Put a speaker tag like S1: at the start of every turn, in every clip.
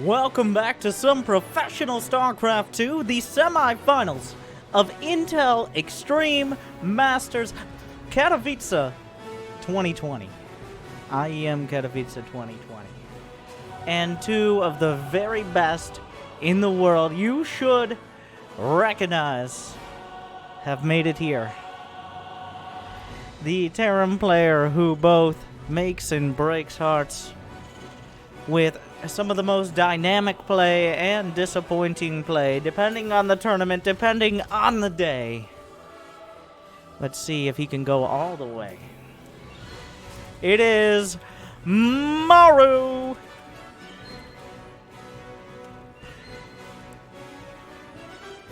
S1: Welcome back to some professional StarCraft 2, the semi-finals of Intel Extreme Masters Katowice 2020. IEM Katowice 2020. And two of the very best in the world you should recognize have made it here. The Terran player who both makes and breaks hearts with some of the most dynamic play and disappointing play, depending on the tournament, depending on the day. Let's see if he can go all the way. It is Maru!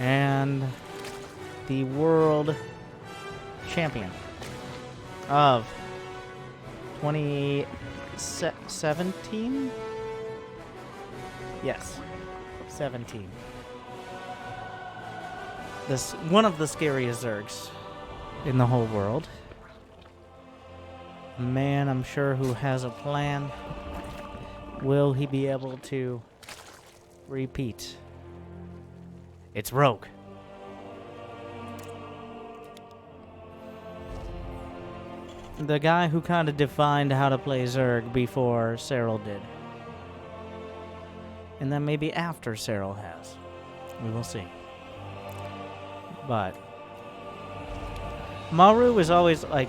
S1: And the world champion of 2017? Yes, 17. This one of the scariest Zergs in the whole world. A man, I'm sure, who has a plan. Will he be able to repeat? It's Rogue. The guy who kind of defined how to play Zerg before Cyril did. And then maybe after Cyril has. We will see. But Maru is always like...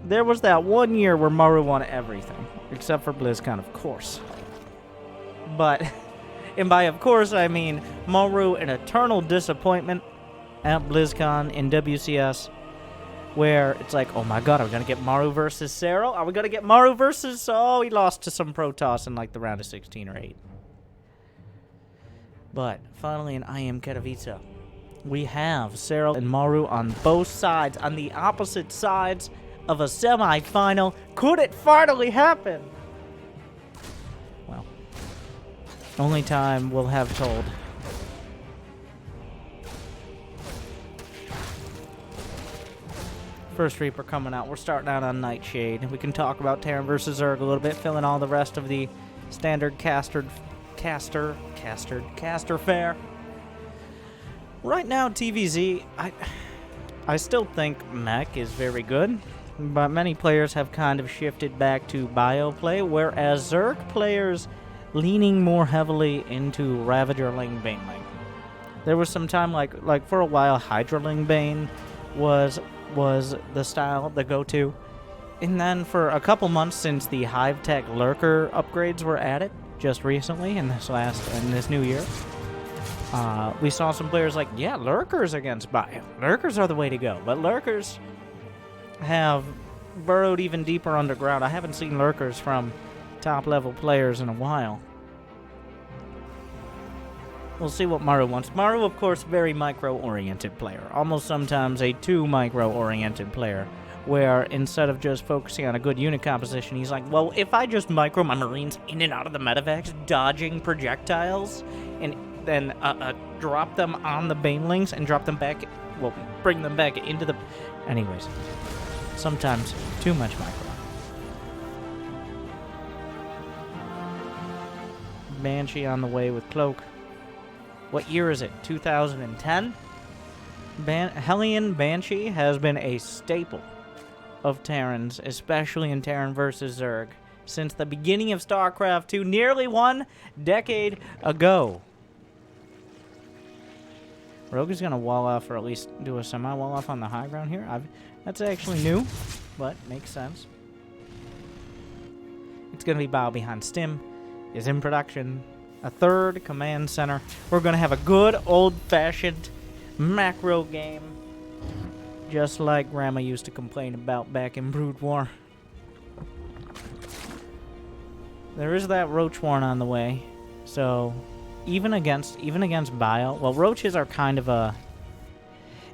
S1: There was that one year where Maru won everything. Except for BlizzCon, of course. But... And by of course, I mean Maru, an eternal disappointment at BlizzCon in WCS. Where it's like, oh my god, are we going to get Maru versus Cyril? Are we going to get Maru versus... Oh, he lost to some Protoss in like the round of 16 or 8. But finally in IEM Katowice, we have Cyril and Maru on both sides, on the opposite sides of a semi-final. Could it finally happen? Well, only time will have told. First Reaper coming out. We're starting out on Nightshade. We can talk about Terran versus Zerg a little bit, fill in all the rest of the standard caster fare. Right now, TVZ, I still think mech is very good, but many players have kind of shifted back to bio play, whereas Zerg players leaning more heavily into Ravagerling Baneling. There was some time, like for a while, Hydraling Bane was the style, the go-to. And then for a couple months since the Hive Tech Lurker upgrades were added, just recently in this new year, we saw some players like, yeah, Lurkers against bio. Lurkers are the way to go. But Lurkers have burrowed even deeper underground. I haven't seen Lurkers from top-level players in a while. We'll see what Maru wants. Maru, of course, very micro-oriented player. Almost sometimes a too micro-oriented player, where instead of just focusing on a good unit composition, he's like, well, if I just micro my Marines in and out of the medevacs, dodging projectiles, and then drop them on the Banelings and drop them back, well, bring them back into the... Anyways, sometimes too much micro. Banshee on the way with Cloak. What year is it? 2010? Hellion Banshee has been a staple of Terrans, especially in Terran versus Zerg, since the beginning of StarCraft 2, nearly 1 decade ago. Rogue is going to wall off, or at least do a semi-wall off on the high ground here. That's actually new, but makes sense. It's going to be Bow Behind Stim, is in production. A third command center. We're going to have a good old-fashioned macro game, just like Grandma used to complain about back in Brood War. There is that Roach Warren on the way, so even against bio, well, Roaches are kind of a...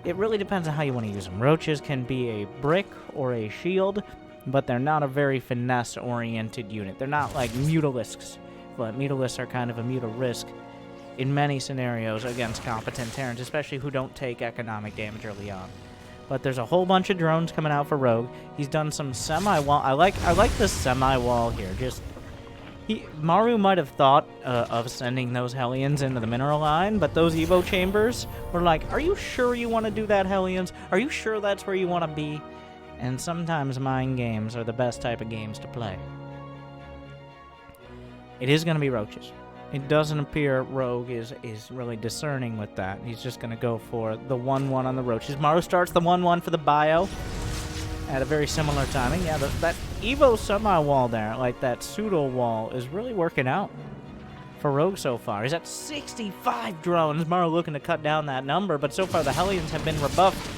S1: It really depends on how you want to use them. Roaches can be a brick or a shield, but they're not a very finesse-oriented unit. They're not like Mutalisks. But Mutalisks are kind of a Mutalisk in many scenarios against competent Terrans, especially who don't take economic damage early on. But there's a whole bunch of drones coming out for Rogue. He's done some semi-wall. I like the semi-wall here. Just Maru might have thought of sending those Hellions into the mineral line, but those Evo chambers were like, are you sure you want to do that, Hellions? Are you sure that's where you want to be? And sometimes mind games are the best type of games to play. It is going to be roaches. It doesn't appear Rogue is really discerning with that. He's just going to go for the 1-1 on the roaches. Maru starts the 1-1 for the bio at a very similar timing. Yeah, that Evo semi-wall there, like that pseudo-wall, is really working out for Rogue so far. He's at 65 drones. Maru looking to cut down that number, but so far the Hellions have been rebuffed.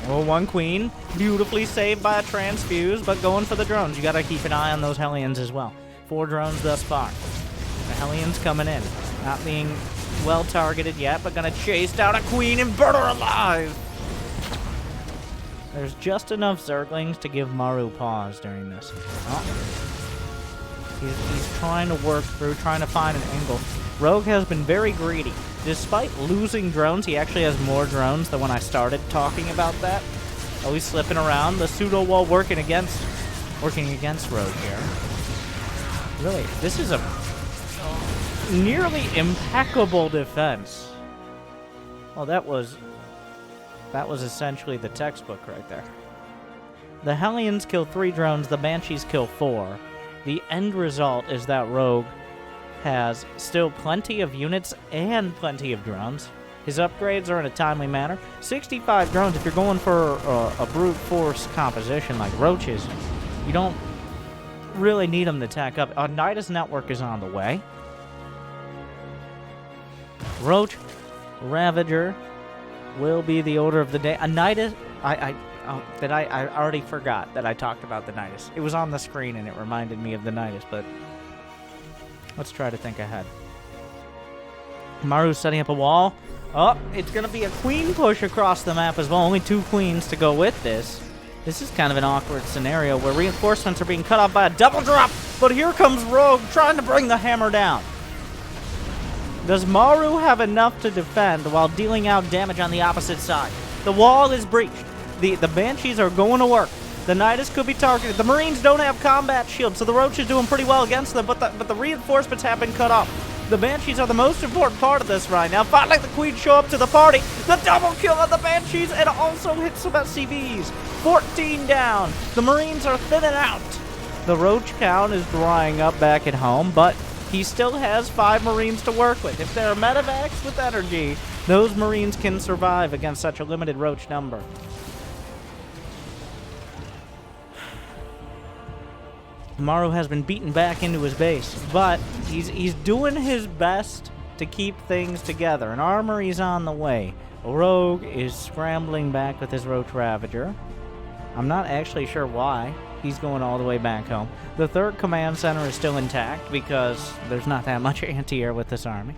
S1: Oh, one queen. Beautifully saved by a transfuse, but going for the drones. You got to keep an eye on those Hellions as well. 4 drones thus far. The Hellions coming in. Not being well targeted yet, but going to chase down a queen and burn her alive. There's just enough Zerglings to give Maru pause during this. Oh. He's trying to work through, trying to find an angle. Rogue has been very greedy. Despite losing drones, he actually has more drones than when I started talking about that. Oh, he's slipping around. The pseudo wall working against Rogue here. Really, this is a nearly impeccable defense. Oh, that was essentially the textbook right there. The Hellions kill 3 drones, the Banshees kill 4. The end result is that Rogue has still plenty of units and plenty of drones. His upgrades are in a timely manner. 65 drones, if you're going for a brute force composition like roaches, you don't really need them to tack up. Nidus Network is on the way. Roach Ravager will be the order of the day. A Nidus... I already forgot that I talked about the Nidus. It was on the screen and it reminded me of the Nidus, but let's try to think ahead. Maru's setting up a wall. Oh, it's going to be a queen push across the map as well. Only 2 queens to go with this. This is kind of an awkward scenario where reinforcements are being cut off by a double drop, but here comes Rogue trying to bring the hammer down. Does Maru have enough to defend while dealing out damage on the opposite side? The wall is breached. The Banshees are going to work. The Nidus could be targeted. The Marines don't have combat shields, so the Roach is doing pretty well against them, but the reinforcements have been cut off. The Banshees are the most important part of this right now. Finally, the Queen show up to the party. The double kill on the Banshees and also hits some SCVs. 14 down. The Marines are thinning out. The Roach count is drying up back at home, but he still has 5 Marines to work with. If there are medevacs with energy, those Marines can survive against such a limited Roach number. Maru has been beaten back into his base, but he's doing his best to keep things together. An armory's on the way. Rogue is scrambling back with his Roach Ravager. I'm not actually sure why he's going all the way back home. The 3rd command center is still intact because there's not that much anti-air with this army.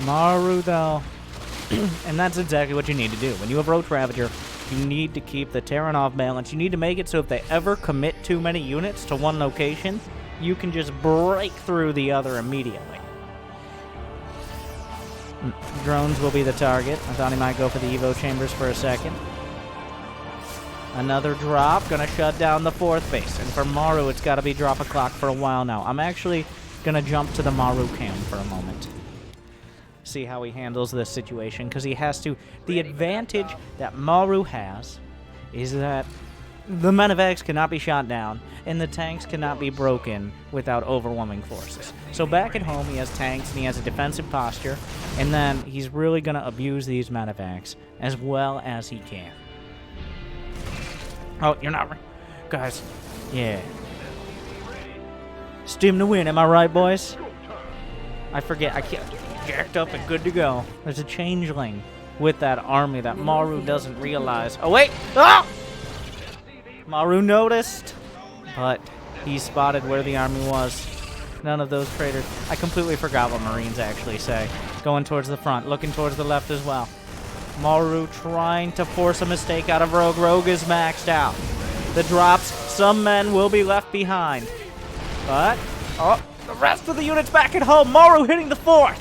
S1: Maru, though, and that's exactly what you need to do. When you have Roach Ravager, you need to keep the Terran off balance. You need to make it so if they ever commit too many units to one location, you can just break through the other immediately. Drones will be the target. I thought he might go for the Evo chambers for a second. Another drop. Gonna shut down the 4th base. And for Maru, it's got to be drop a clock for a while now. I'm actually gonna jump to the Maru cam for a moment. See how he handles this situation, because he has to. The advantage that Maru has is that the medevacs cannot be shot down and the tanks cannot be broken without overwhelming forces. So back at home he has tanks and he has a defensive posture, and then he's really going to abuse these medevacs as well as he can. Oh, you're not... Guys, yeah. Stim to win, am I right, boys? I forget, I can't... Jacked up and good to go. There's a changeling with that army that Maru doesn't realize. Oh, wait! Ah! Maru noticed, but he spotted where the army was. None of those traitors. I completely forgot what Marines actually say. Going towards the front, looking towards the left as well. Maru trying to force a mistake out of Rogue. Rogue is maxed out. The drops, some men will be left behind. But, oh, the rest of the units back at home. Maru hitting the 4th.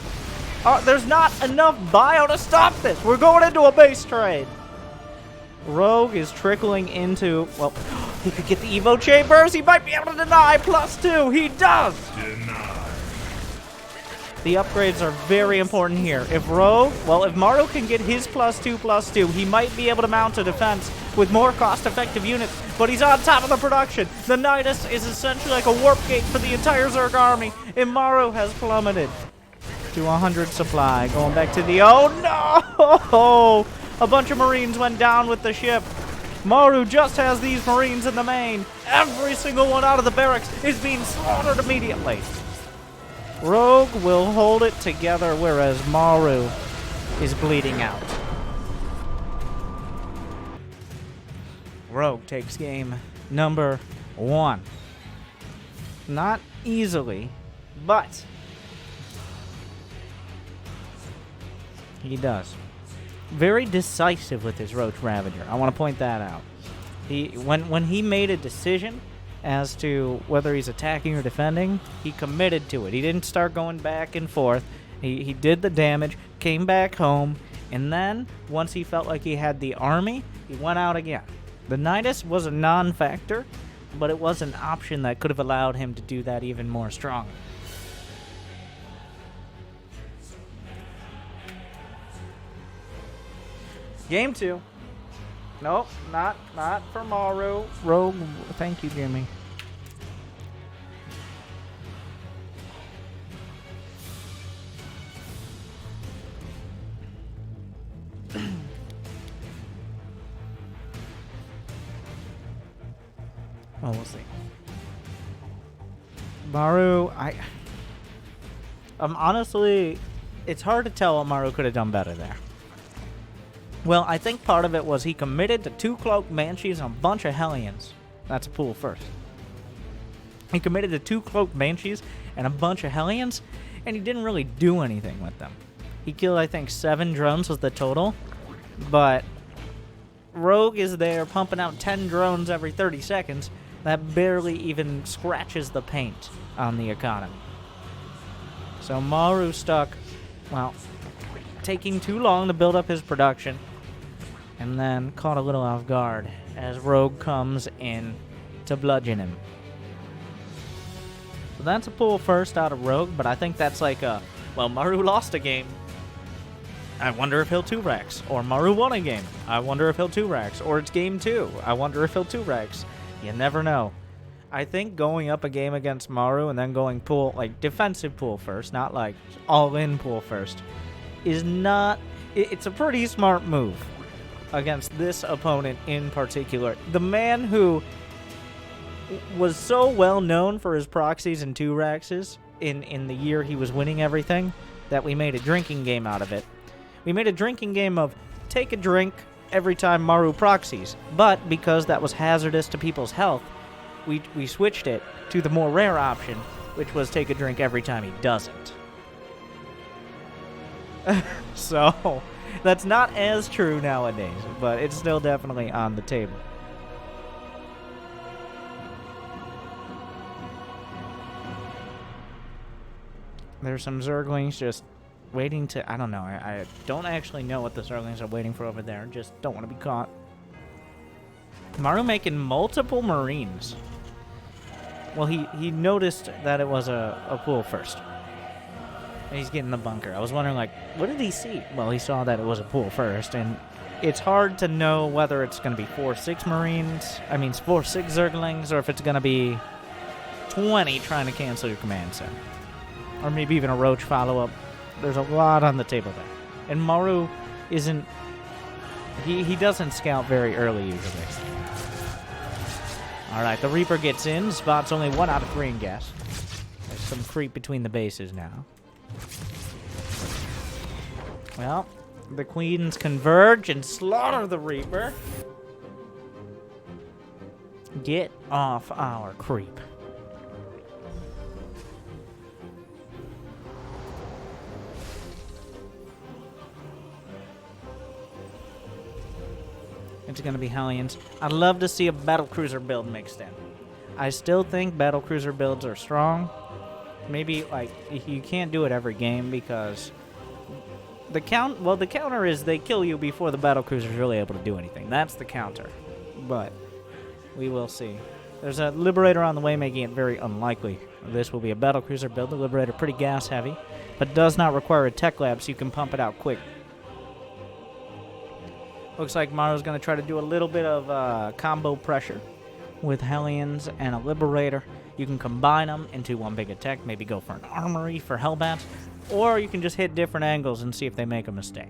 S1: There's not enough bio to stop this. We're going into a base trade. Rogue is trickling into, well, he could get the Evo Chambers. He might be able to deny +2. He does. The upgrades are very important here. If Maru can get his +2/+2, he might be able to mount a defense with more cost-effective units, but he's on top of the production. The Nidus is essentially like a warp gate for the entire Zerg army, and Maru has plummeted to 100 supply. Going back to the, oh no! A bunch of Marines went down with the ship. Maru just has these Marines in the main. Every single one out of the barracks is being slaughtered immediately. Rogue will hold it together, whereas Maru is bleeding out. Rogue takes game number 1. Not easily, but he does. Very decisive with his Roach Ravager. I want to point that out. When he made a decision as to whether he's attacking or defending, he committed to it. He didn't start going back and forth. He did the damage, came back home, and then, once he felt like he had the army, he went out again. The Nidus was a non-factor, but it was an option that could have allowed him to do that even more strongly. Game 2. Nope, not for Maru. Rogue, thank you, Jimmy. Oh, we'll see. Maru, honestly, it's hard to tell what Maru could have done better there. Well, I think part of it was he committed to 2 Cloaked Banshees and a bunch of Hellions. That's a pool first. He committed to 2 Cloaked Banshees and a bunch of Hellions, and he didn't really do anything with them. He killed, I think, 7 drones was the total, but Rogue is there pumping out 10 drones every 30 seconds. That barely even scratches the paint on the economy. So Maru stuck, well, taking too long to build up his production, and then caught a little off guard as Rogue comes in to bludgeon him. So that's a pull first out of Rogue, but I think that's like a, well, Maru lost a game. I wonder if he'll 2-Rax. Or Maru won a game. I wonder if he'll 2-Rax. Or it's game 2. I wonder if he'll 2-Rax. You never know. I think going up a game against Maru and then going pool, like defensive pool first, not like all-in pool first, is not, it's a pretty smart move against this opponent in particular. The man who was so well known for his proxies and 2-Raxes in the year he was winning everything that we made a drinking game out of it. We made a drinking game of take a drink every time Maru proxies, but because that was hazardous to people's health, we switched it to the more rare option, which was take a drink every time he doesn't. So, that's not as true nowadays, but it's still definitely on the table. There's some Zerglings just waiting to, I don't know, I don't actually know what the Zerglings are waiting for over there, just don't want to be caught. Maru making multiple Marines. Well, he noticed that it was a pool first. And he's getting the bunker. I was wondering, like, what did he see? Well, he saw that it was a pool first, and it's hard to know whether it's going to be 4-6 Marines, 4-6 Zerglings, or if it's going to be 20 trying to cancel your command set. Or maybe even a Roach follow-up. There's a lot on the table there. And Maru isn't, he doesn't scout very early usually. Alright, the Reaper gets in. Spot's only 1 out of 3 in gas. There's some creep between the bases now. Well, the Queens converge and slaughter the Reaper. Get off our creep. It's going to be Hellions. I'd love to see a battlecruiser build mixed in. I still think battlecruiser builds are strong. Maybe, like, you can't do it every game because The counter is they kill you before the battlecruiser is really able to do anything. That's the counter. But we will see. There's a Liberator on the way, making it very unlikely. This will be a battlecruiser build. The Liberator pretty gas heavy, but does not require a tech lab, so you can pump it out quick. Looks like Maru's going to try to do a little bit of combo pressure with Hellions and a Liberator. You can combine them into one big attack, maybe go for an Armory for Hellbats, or you can just hit different angles and see if they make a mistake.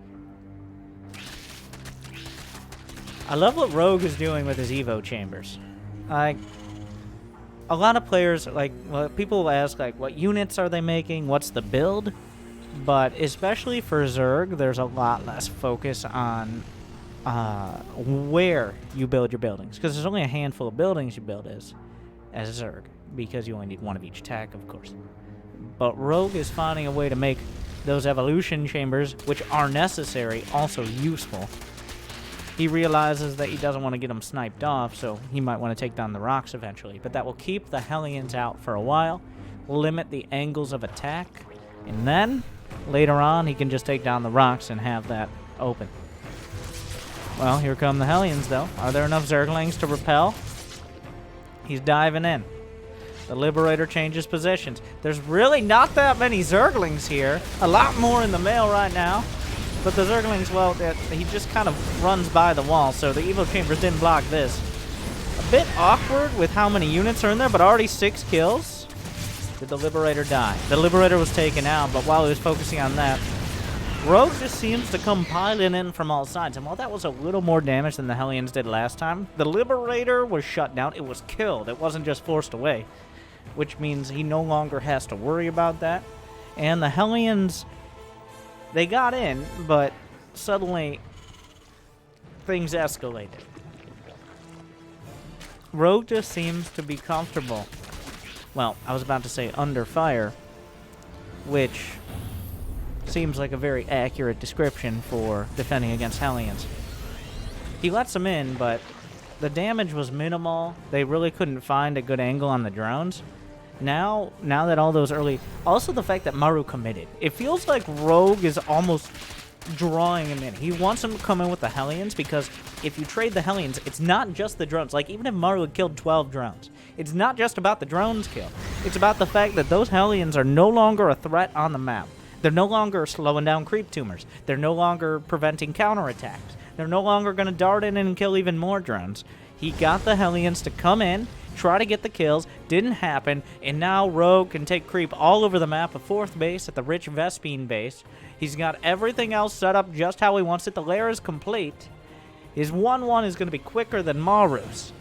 S1: I love what Rogue is doing with his Evo chambers. Like, a lot of players, like, well, people will ask, like, what units are they making? What's the build? But especially for Zerg, there's a lot less focus on where you build your buildings, because there's only a handful of buildings you build as Zerg, because you only need one of each tech, of course. But Rogue is finding a way to make those evolution chambers, which are necessary, also useful. He realizes that he doesn't want to get them sniped off, so he might want to take down the rocks eventually. But that will keep the Hellions out for a while, limit the angles of attack, and then, later on, he can just take down the rocks and have that open. Well, here come the Hellions, though. Are there enough Zerglings to repel? He's diving in. The Liberator changes positions. There's really not that many Zerglings here. A lot more in the mail right now. But the Zerglings, well, he just kind of runs by the wall, so the Evo Chambers didn't block this. A bit awkward with how many units are in there, but already 6 kills. Did the Liberator die? The Liberator was taken out, but while he was focusing on that, Rogue just seems to come piling in from all sides. And while that was a little more damage than the Hellions did last time, the Liberator was shut down. It was killed. It wasn't just forced away, which means he no longer has to worry about that. And the Hellions, they got in, but suddenly things escalated. Rogue just seems to be comfortable. Well, I was about to say under fire, which seems like a very accurate description for defending against Hellions. He lets them in, but the damage was minimal. They really couldn't find a good angle on the drones. Now that all those early... Also the fact that Maru committed. It feels like Rogue is almost drawing him in. He wants him to come in with the Hellions, because if you trade the Hellions, it's not just the drones. Like, even if Maru had killed 12 drones, it's not just about the drones kill. It's about the fact that those Hellions are no longer a threat on the map. They're no longer slowing down creep tumors. They're no longer preventing counterattacks. They're no longer going to dart in and kill even more drones. He got the Hellions to come in, try to get the kills, didn't happen, and now Rogue can take creep all over the map, a 4th base at the rich Vespine base. He's got everything else set up just how he wants it. The lair is complete. His 1-1 is going to be quicker than Maru's.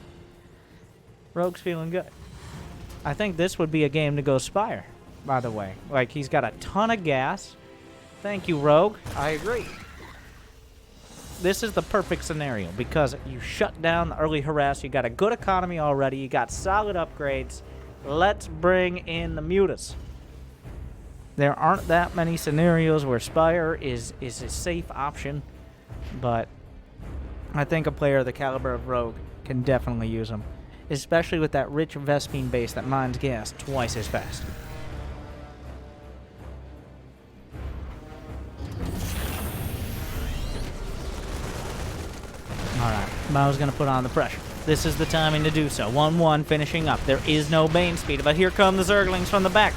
S1: Rogue's feeling good. I think this would be a game to go Spire, by the way. Like, he's got a ton of gas. Thank you, Rogue. I agree. This is the perfect scenario, because you shut down the early harass, you got a good economy already, you got solid upgrades. Let's bring in the mutas. There aren't that many scenarios where Spire is a safe option, but I think a player of the caliber of Rogue can definitely use them, especially with that rich Vespine base that mines gas twice as fast. Alright, Maru's going to put on the pressure. This is the timing to do so. 1-1 finishing up. There is no Bane speed, but here come the Zerglings from the back.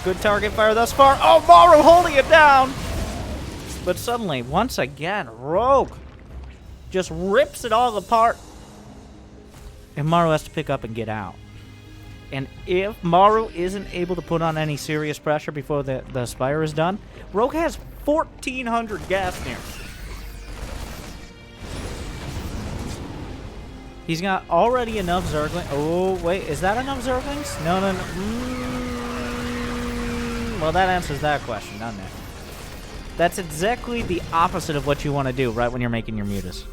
S1: Good target fire thus far. Oh, Maru holding it down! But suddenly, once again, Rogue just rips it all apart. And Maru has to pick up and get out. And if Maru isn't able to put on any serious pressure before the Spire is done, Rogue has 1,400 gas near. He's got already enough Zerglings. Oh, wait, is that enough Zerglings? No. Well, that answers that question, doesn't it? That's exactly the opposite of what you want to do right when you're making your mutas.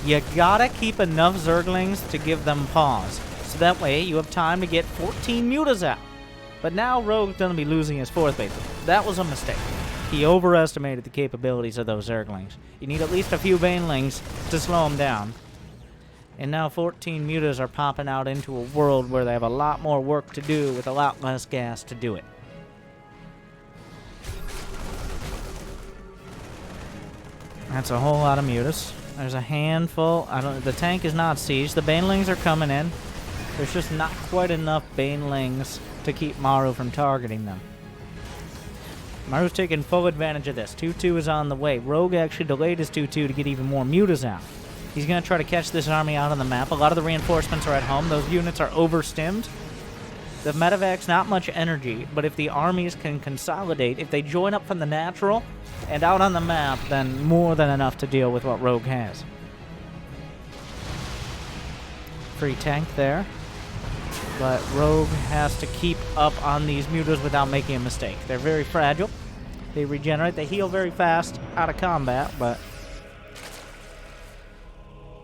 S1: You gotta keep enough Zerglings to give them pause, so that way you have time to get 14 mutas out. But now Rogue's gonna be losing his 4th base. That was a mistake. He overestimated the capabilities of those Zerglings. You need at least a few Banelings to slow them down. And now 14 mutas are popping out into a world where they have a lot more work to do with a lot less gas to do it. That's a whole lot of mutas. There's a handful. The tank is not sieged. The banelings are coming in. There's just not quite enough banelings to keep Maru from targeting them. Maru's taking full advantage of this. 2-2 is on the way. Rogue actually delayed his 2-2 to get even more mutas out. He's going to try to catch this army out on the map. A lot of the reinforcements are at home. Those units are overstimmed. The medevac's not much energy, but if the armies can consolidate, if they join up from the natural and out on the map, then more than enough to deal with what Rogue has. Free tank there. But Rogue has to keep up on these mutas without making a mistake. They're very fragile. They regenerate. They heal very fast out of combat, but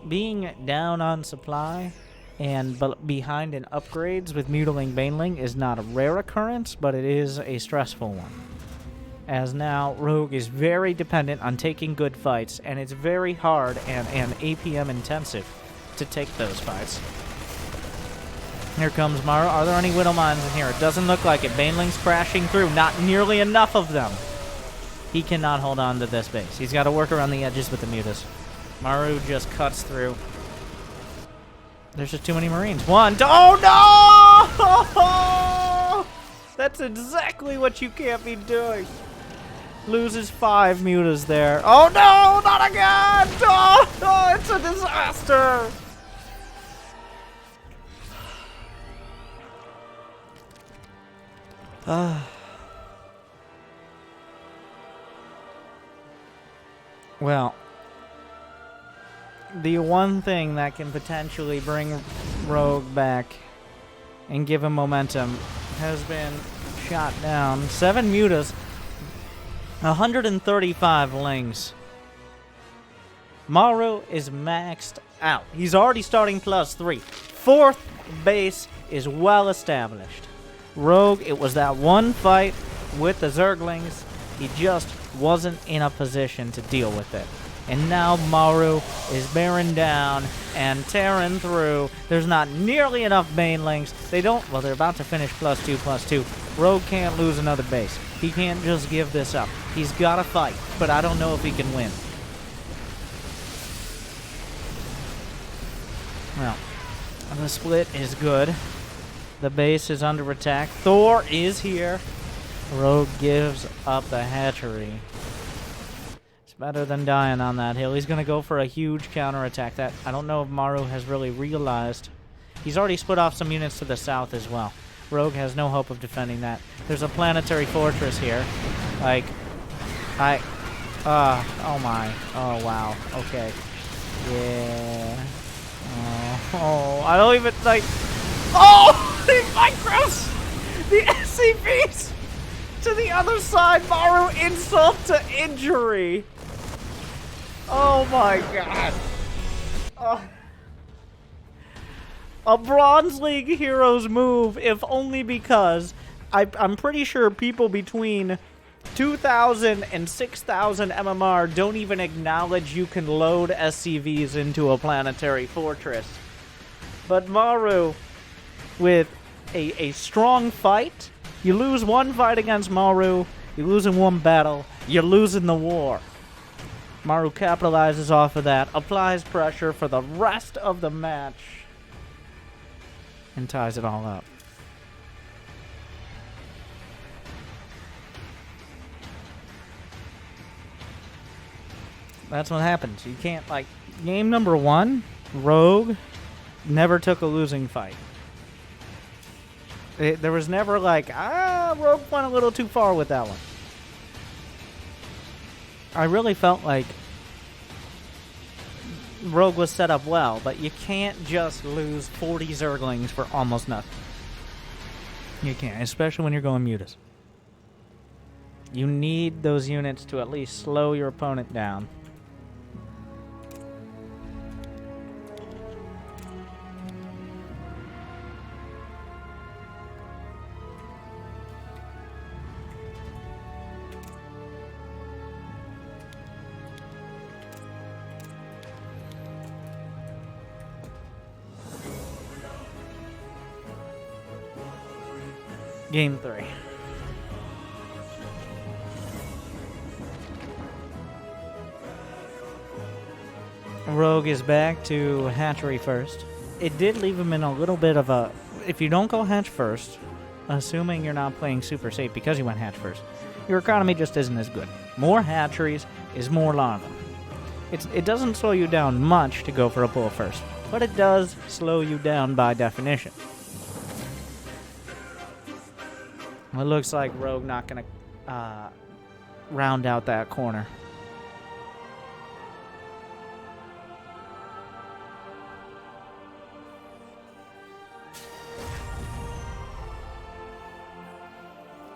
S1: being down on supply and behind in upgrades with mutiling Baneling is not a rare occurrence, but it is a stressful one. As now, Rogue is very dependent on taking good fights, and it's very hard and APM intensive to take those fights. Here comes Maru. Are there any Widow Mines in here? It doesn't look like it. Baneling's crashing through. Not nearly enough of them. He cannot hold on to this base. He's got to work around the edges with the mutas. Maru just cuts through. There's just too many Marines. One, two, oh no! That's exactly what you can't be doing. Loses 5 mutas there. Oh no, not again! Oh, it's a disaster! Well, the one thing that can potentially bring Rogue back and give him momentum has been shot down. 7 mutas, 135 lings. Maru is maxed out. He's already starting +3. 4th base is well established. Rogue, it was that one fight with the Zerglings. He just wasn't in a position to deal with it. And now Maru is bearing down and tearing through. There's not nearly enough Banelings. Well, they're about to finish +2/+2. Rogue can't lose another base. He can't just give this up. He's got to fight, but I don't know if he can win. Well, the split is good. The base is under attack. Thor is here. Rogue gives up the hatchery. It's better than dying on that hill. He's going to go for a huge counterattack. That I don't know if Maru has really realized. He's already split off some units to the south as well. Rogue has no hope of defending that. There's a planetary fortress here. Oh my. Oh, wow. Okay. Yeah. Oh, I don't even, oh! The micros! The SCVs! To the other side, Maru insult to injury. Oh my god. A Bronze League hero's move, if only because I'm pretty sure people between 2,000 and 6,000 MMR don't even acknowledge you can load SCVs into a planetary fortress. But Maru, with a strong fight, you lose one fight against Maru, you lose in one battle, you're losing the war. Maru capitalizes off of that, applies pressure for the rest of the match, and ties it all up. That's what happens. You can't, game number 1, Rogue never took a losing fight. There was never Rogue went a little too far with that one. I really felt like Rogue was set up well, but you can't just lose 40 Zerglings for almost nothing. You can't, especially when you're going mutas. You need those units to at least slow your opponent down. Game 3. Rogue is back to hatchery first. It did leave him in a little bit of a... If you don't go hatch first, assuming you're not playing super safe because you went hatch first, your economy just isn't as good. More hatcheries is more larvae. It doesn't slow you down much to go for a bull first, but it does slow you down by definition. It looks like Rogue not going to round out that corner.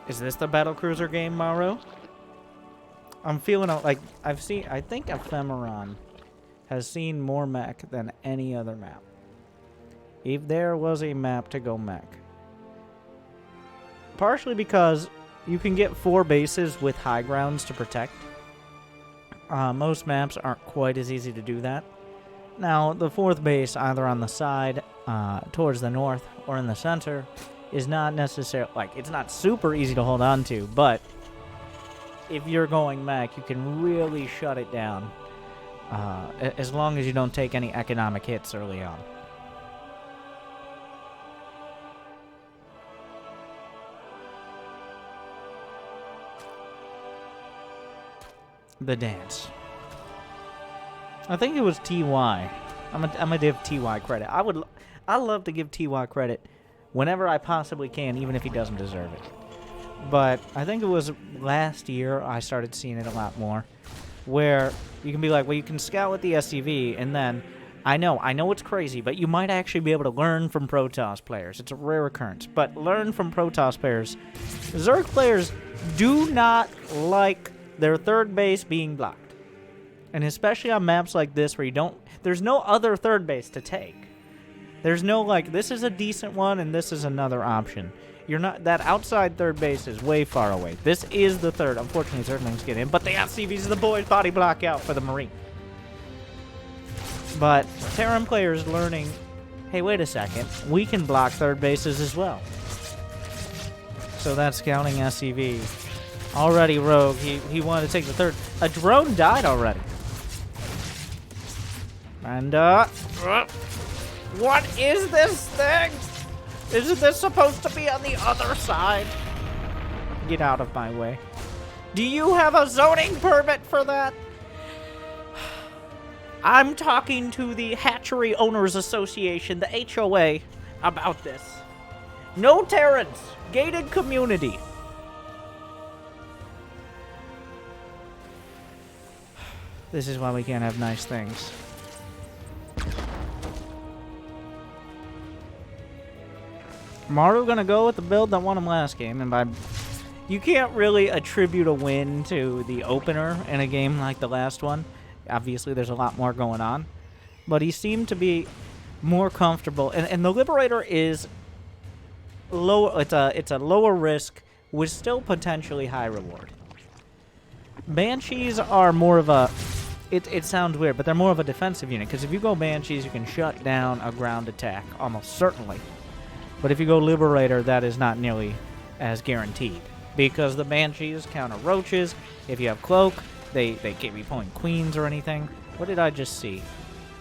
S1: Is this the battlecruiser game, Maru? I'm feeling like I think Ephemeron has seen more mech than any other map. If there was a map to go mech. Partially because you can get 4 bases with high grounds to protect. Most maps aren't quite as easy to do that. Now, the 4th base, either on the side, towards the north, or in the center, is not necessarily, like, it's not super easy to hold on to, but if you're going mech, you can really shut it down, as long as you don't take any economic hits early on. The dance. I think it was TY. I'm gonna give TY credit. I love to give TY credit whenever I possibly can, even if he doesn't deserve it. But I think it was last year I started seeing it a lot more, where you can be like, well, you can scout with the SCV, and then I know it's crazy, but you might actually be able to learn from Protoss players. It's a rare occurrence, but learn from Protoss players. Zerg players do not like their 3rd base being blocked. And especially on maps like this where there's no other 3rd base to take. There's no, like, this is a decent one and this is another option. That outside 3rd base is way far away. This is the 3rd. Unfortunately, Zerglings get in, but the SCVs are the boys body block out for the Marine. But Terran players learning, hey, wait a second, we can block 3rd bases as well. So that's scouting SCV. Already Rogue, he wanted to take the 3rd. A drone died already. And, what is this thing? Isn't this supposed to be on the other side? Get out of my way. Do you have a zoning permit for that? I'm talking to the Hatchery Owners Association, the HOA, about this. No Terrans. Gated community. This is why we can't have nice things. Maru gonna go with the build that won him last game, and you can't really attribute a win to the opener in a game like the last one. Obviously, there's a lot more going on, but he seemed to be more comfortable. And the Liberator is low. It's a lower risk with still potentially high reward. Banshees are more of a... It sounds weird, but they're more of a defensive unit, because if you go Banshees, you can shut down a ground attack, almost certainly. But if you go Liberator, that is not nearly as guaranteed, because the Banshees counter roaches. If you have Cloak, they can't be pulling Queens or anything. What did I just see?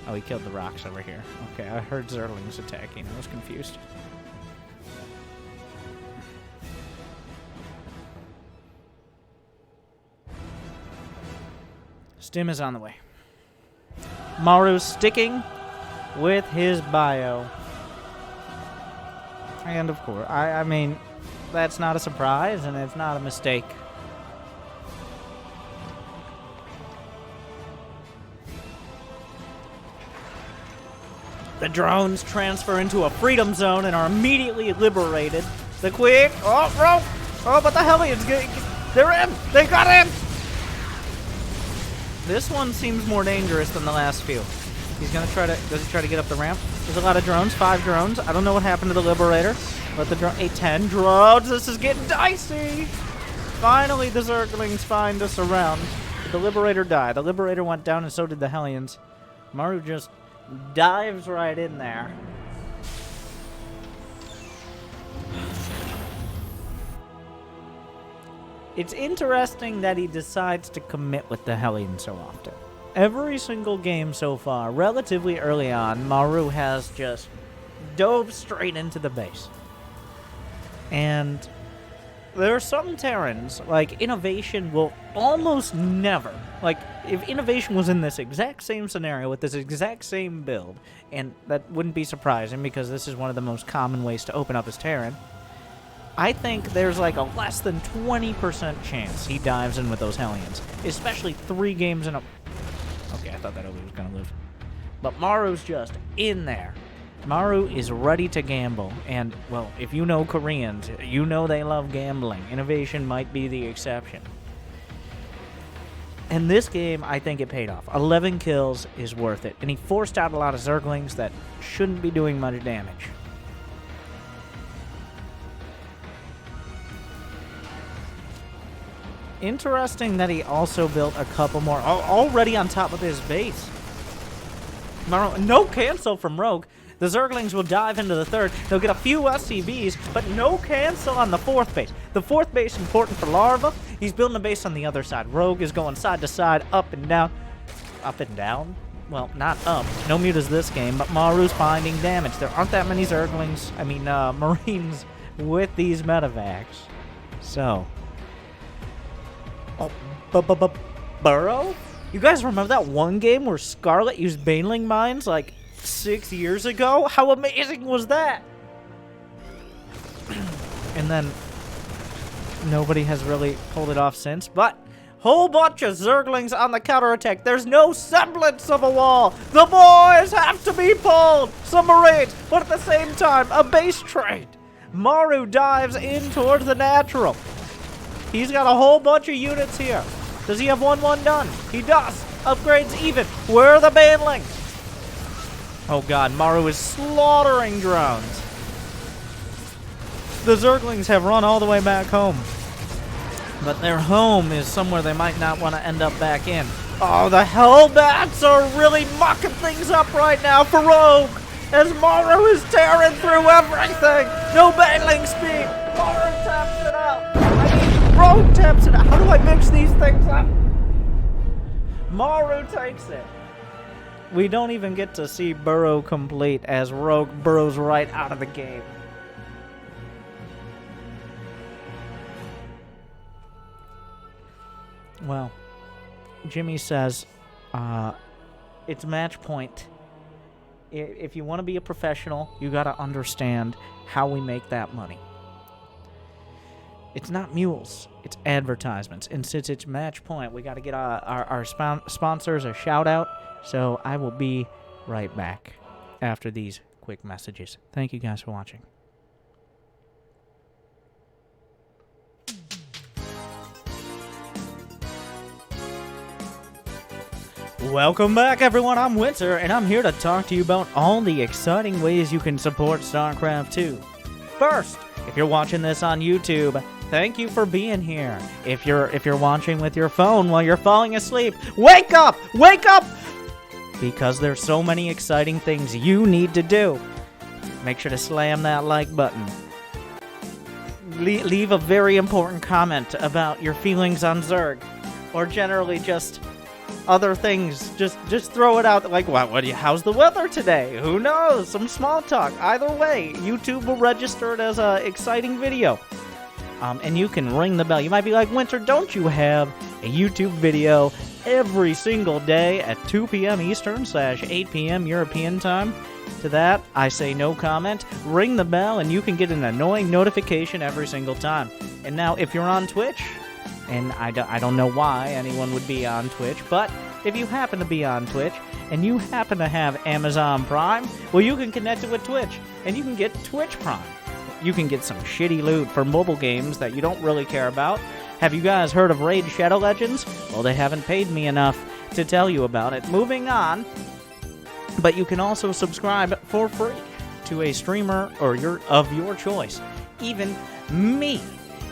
S1: Oh, he killed the rocks over here. Okay, I heard Zerglings attacking. I was confused. Stim is on the way. Maru's sticking with his bio. And of course, I mean, that's not a surprise, and it's not a mistake. The drones transfer into a freedom zone and are immediately liberated. The quick, but the Hellions, they're in, they got in. This one seems more dangerous than the last few. He's gonna does he try to get up the ramp? There's a lot of drones, 5 drones. I don't know what happened to the Liberator, but the 10 drones, this is getting dicey. Finally, the Zerglings find us around. The Liberator died. The Liberator went down and so did the Hellions. Maru just dives right in there. It's interesting that he decides to commit with the Hellion so often. every single game so far, relatively early on, Maru has just dove straight into the base. And there are some Terrans, like, innovation will almost never, like, if innovation was in this exact same scenario with this exact same build, and that wouldn't be surprising because this is one of the most common ways to open up as Terran, I think there's like a less than 20% chance he dives in with those Hellions, especially 3 games in a... Okay, I thought that Obi was going to live. But Maru's just in there. Maru is ready to gamble, and, well, if you know Koreans, you know they love gambling. Innovation might be the exception. In this game, I think it paid off. 11 kills is worth it, and he forced out a lot of Zerglings that shouldn't be doing much damage. Interesting that he also built a couple more already on top of his base. Maru, no cancel from Rogue. The Zerglings will dive into the 3rd. They'll get a few SCVs, but no cancel on the 4th base. The 4th base important for Larva. He's building a base on the other side. Rogue is going side to side, up and down. Up and down? Well, not up. No mutas this game, but Maru's finding damage. There aren't that many Zerglings, Marines with these medevacs. So... Oh, Burrow? You guys remember that one game where Scarlet used Baneling Mines like 6 years ago? How amazing was that? And then nobody has really pulled it off since, but whole bunch of Zerglings on the counterattack. There's no semblance of a wall. The boys have to be pulled. Some Marines, but at the same time, a base trade. Maru dives in towards the natural. He's got a whole bunch of units here. Does he have 1-1 done? He does. Upgrades even. Where are the Banelings? Oh god, Maru is slaughtering drones. The Zerglings have run all the way back home. But their home is somewhere they might not want to end up back in. Oh, the Hellbats are really mucking things up right now for Rogue. As Maru is tearing through everything. No Baneling speed. Maru taps it out. Rogue taps it out. How do I mix these things up? Maru takes it. We don't even get to see Burrow complete as Rogue burrows right out of the game. Well, Jimmy says, it's match point. If you want to be a professional, you got to understand how we make that money. It's not mules, it's advertisements. And since it's match point, we got to get our sponsors a shout out. So I will be right back after these quick messages. Thank you guys for watching. Welcome back, everyone. I'm Winter, and I'm here to talk to you about all the exciting ways you can support StarCraft 2. First, if you're watching this on YouTube, thank you for being here. If you're watching with your phone while you're falling asleep, wake up! Wake up! Because there's so many exciting things you need to do. Make sure to slam that like button. Leave a very important comment about your feelings on Zerg, or generally just other things. Just throw it out like, how's the weather today? Who knows? Some small talk. Either way, YouTube will register it as an exciting video. And you can ring the bell. You might be like, Winter, don't you have a YouTube video every single day at 2 p.m. Eastern / 8 p.m. European time? To that, I say no comment. Ring the bell, and you can get an annoying notification every single time. And now, if you're on Twitch, and I don't know why anyone would be on Twitch, but if you happen to be on Twitch, and you happen to have Amazon Prime, well, you can connect it with Twitch, and you can get Twitch Prime. You can get some shitty loot for mobile games that you don't really care about. Have you guys heard of Raid Shadow Legends? Well, they haven't paid me enough to tell you about it. Moving on. But you can also subscribe for free to a streamer of your choice. Even me.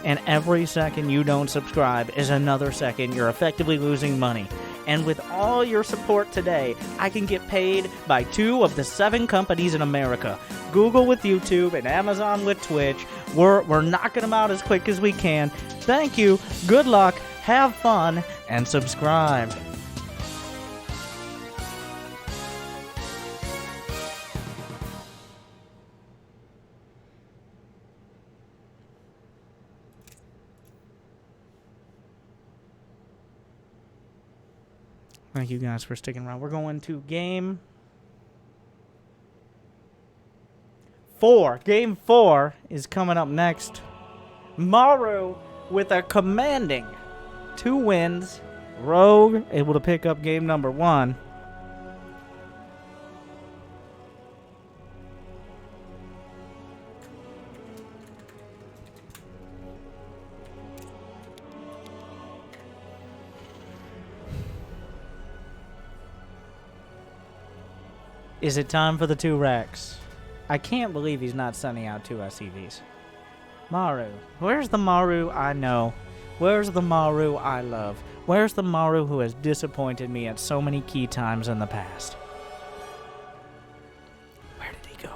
S1: And every second you don't subscribe is another second you're effectively losing money. And with all your support today, I can get paid by 2 of the 7 companies in America. Google with YouTube and Amazon with Twitch. We're knocking them out as quick as we can. Thank you, good luck, have fun, and subscribe. Thank you guys for sticking around. We're going to game 4. Game 4 is coming up next. Maru with a commanding 2 wins. Rogue able to pick up game number 1. Is it time for the 2 racks? I can't believe he's not sending out 2 SCVs. Maru. Where's the Maru I know? Where's the Maru I love? Where's the Maru who has disappointed me at so many key times in the past? Where did he go?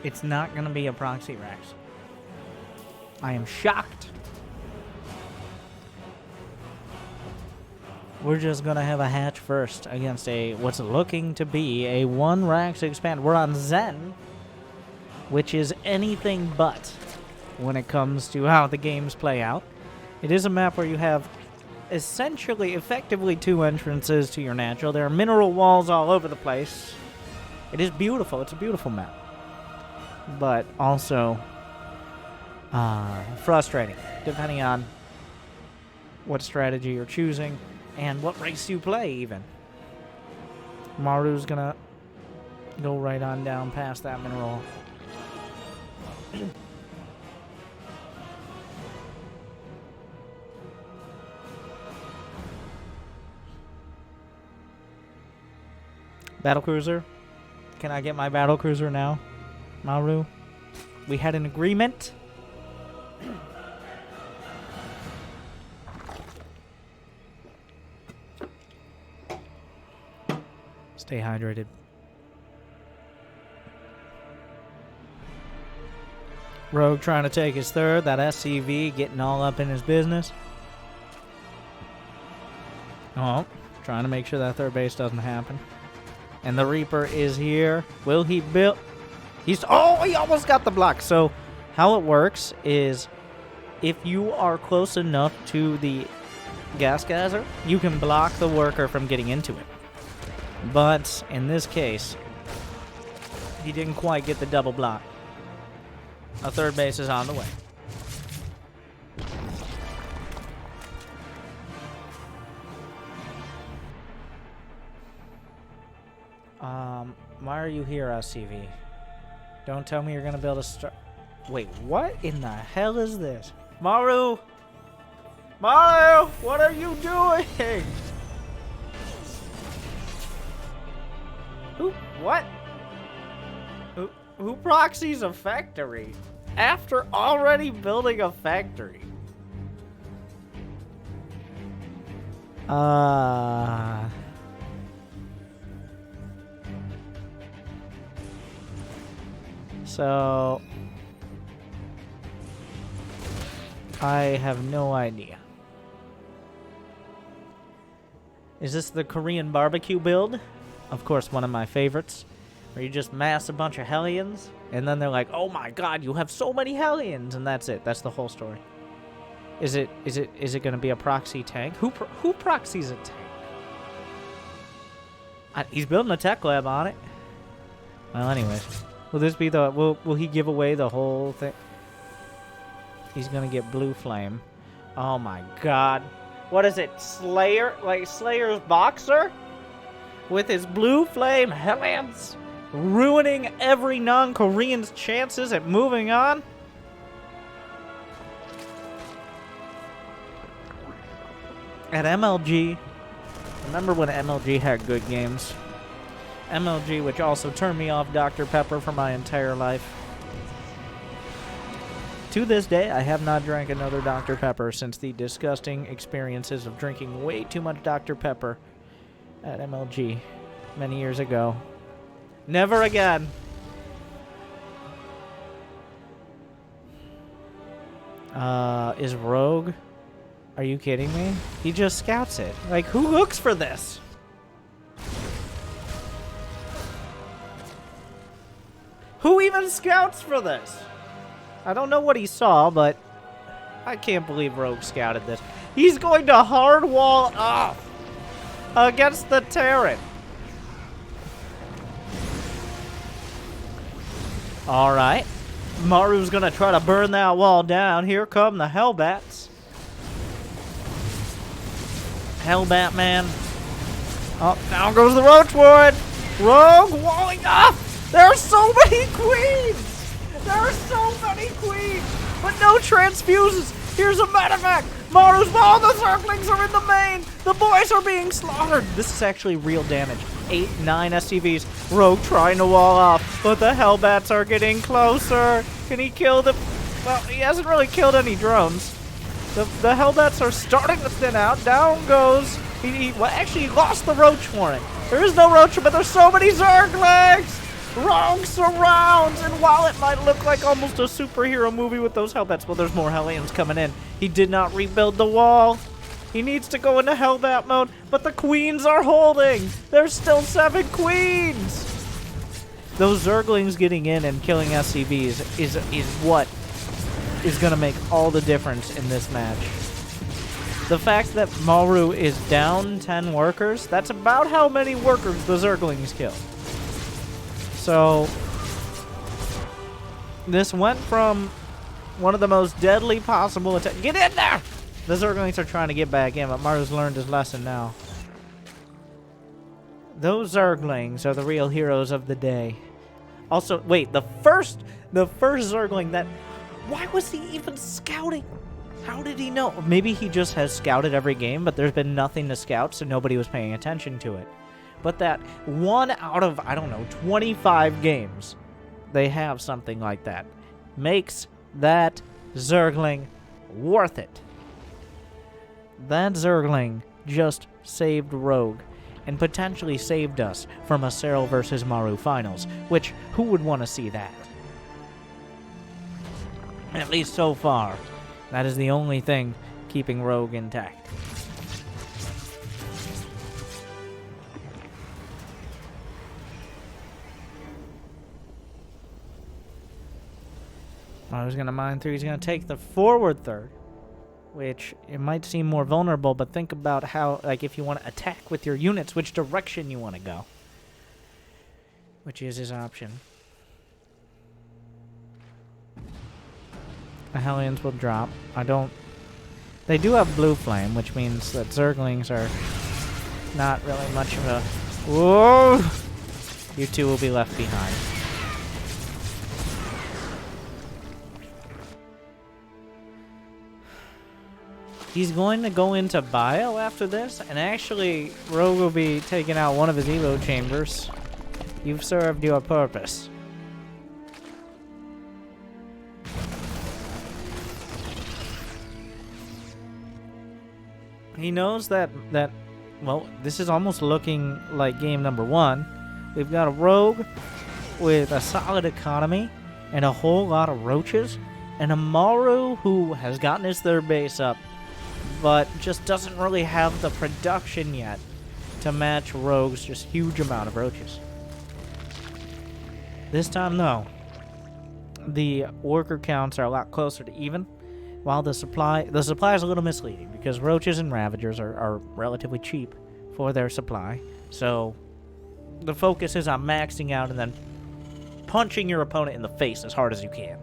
S1: It's not going to be a proxy Rex. I am shocked. We're just going to have a hatch first against a what's looking to be a 1 Rax expand. We're on Zen, which is anything but when it comes to how the games play out. It is a map where you have essentially, effectively 2 entrances to your natural. There are mineral walls all over the place. It is beautiful. It's a beautiful map. But also frustrating, depending on what strategy you're choosing and what race you play, even. Maru's gonna go right on down past that mineral. Battlecruiser? Can I get my battlecruiser now, Maru? We had an agreement. Stay hydrated. Rogue trying to take his 3rd. That SCV getting all up in his business. Oh, trying to make sure that 3rd base doesn't happen. And the Reaper is here. Will he build? Oh, he almost got the block. So how it works is if you are close enough to the gas geyser, you can block the worker from getting into it. But in this case, he didn't quite get the double block. A 3rd base is on the way. Why are you here, SCV? Don't tell me you're gonna build a star. Wait, what in the hell is this? Maru! Maru! What are you doing? What? Who proxies a factory after already building a factory? So I have no idea. Is this the Korean barbecue build? Of course, one of my favorites. Where you just mass a bunch of Hellions, and then they're like, oh my god, you have so many Hellions, and that's it. That's the whole story. Is it going to be a proxy tank? Who proxies a tank? He's building a tech lab on it. Well, anyways. Will this be the... Will he give away the whole thing? He's going to get blue flame. Oh my god. What is it? Slayer? Like Slayer's boxer? With his blue flame Hellions? Ruining every non-Korean's chances at moving on? At MLG, remember when MLG had good games? MLG, which also turned me off Dr. Pepper for my entire life. To this day, I have not drank another Dr. Pepper since the disgusting experiences of drinking way too much Dr. Pepper at MLG many years ago. Never again. Is Rogue? Are you kidding me? He just scouts it. Like, who looks for this? Who even scouts for this? I don't know what he saw, but I can't believe Rogue scouted this. He's going to hard wall up against the Terran. All right. Maru's going to try to burn that wall down. Here come the Hellbats. Hellbat man. Oh, down goes the Roach Ward. Rogue walling up. There are so many queens. There are so many queens. But no transfuses. Here's a medevac. Maru's ball. The Zerglings are in the main. The boys are being slaughtered. This is actually real damage. 8, 9 SCVs. Rogue trying to wall off, but the Hellbats are getting closer. Can he kill them? Well, he hasn't really killed any drones. The Hellbats are starting to thin out. Down goes. Well, actually, he lost the Roach Warren. There is no Roach, but there's so many Zerglings. Rogue surrounds, and while it might look like almost a superhero movie with those Hellbats, well, there's more Hellions coming in. He did not rebuild the wall. He needs to go into Hellbat mode, but the queens are holding. There's still 7 queens. Those Zerglings getting in and killing SCVs is what is going to make all the difference in this match. The fact that Maru is down 10 workers, that's about how many workers the Zerglings kill. So, this went from one of the most deadly possible attacks. Get in there! The Zerglings are trying to get back in, but Maru's learned his lesson now. Those Zerglings are the real heroes of the day. Also, wait, the first Zergling that... Why was he even scouting? How did he know? Maybe he just has scouted every game, but there's been nothing to scout, so nobody was paying attention to it. But that 1 out of, I don't know, 25 games, they have something like that. Makes that Zergling worth it. That Zergling just saved Rogue and potentially saved us from a Serral versus Maru finals, which, who would want to see that? At least so far. That is the only thing keeping Rogue intact. Maru's going to mine through. He's going to take the forward third, which it might seem more vulnerable, but think about how, like, if you want to attack with your units, which direction you want to go. Which is his option. The Hellions will drop. They do have Blue Flame, which means that Zerglings are not really much of a... Whoa! You two will be left behind. He's going to go into bio after this, and actually, Rogue will be taking out one of his Evo chambers. You've served your purpose. He knows that, well, this is almost looking like game number 1. We've got a Rogue with a solid economy and a whole lot of roaches, and a Maru who has gotten his third base up, but just doesn't really have the production yet to match Rogue's just huge amount of roaches. This time, though, the worker counts are a lot closer to even, while the supply is a little misleading, because roaches and ravagers are relatively cheap for their supply, so the focus is on maxing out and then punching your opponent in the face as hard as you can.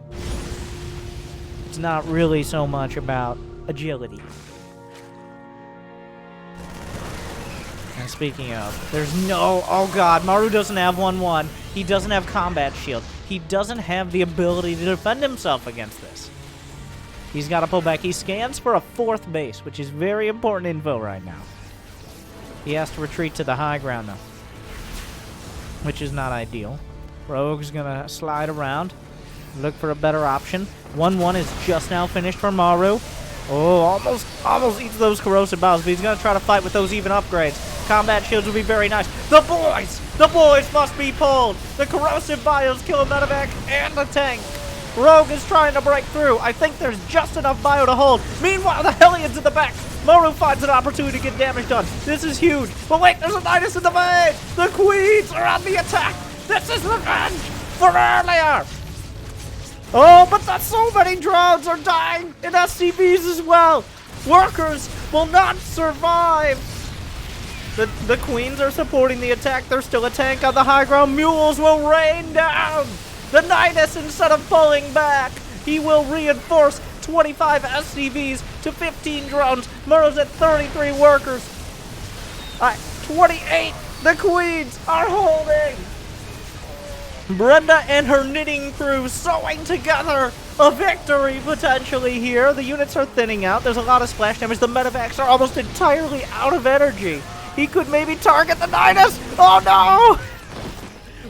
S1: It's not really so much about agility. And speaking of, there's no... Oh god, Maru doesn't have 1-1. He doesn't have combat shield. He doesn't have the ability to defend himself against this. He's got to pull back. He scans for a 4th base, which is very important info right now. He has to retreat to the high ground, though, which is not ideal. Rogue's going to slide around, look for a better option. 1-1 is just now finished for Maru. Oh, almost eats those corrosive bows, but he's going to try to fight with those even upgrades. Combat shields will be very nice. The boys must be pulled. The corrosive bios kill a medevac and a tank. Rogue is trying to break through. I think there's just enough bio to hold. Meanwhile, the Hellions in the back. Maru finds an opportunity to get damage done. This is huge. But wait, there's a Nidus in the main. The Queens are on the attack. This is revenge. for earlier! Oh, but that's so many drones are dying in SCVs as well! Workers will not survive! The queens are supporting the attack. There's still a tank on the high ground. Mules will rain down! The Nidus, instead of pulling back, he will reinforce 25 SCVs to 15 drones. Maru's at 33 workers. 28! The queens are holding! Brenda and her knitting crew sewing together a victory potentially here. The units are thinning out. There's a lot of splash damage. The medevacs are almost entirely out of energy. He could maybe target the Nidus. Oh no!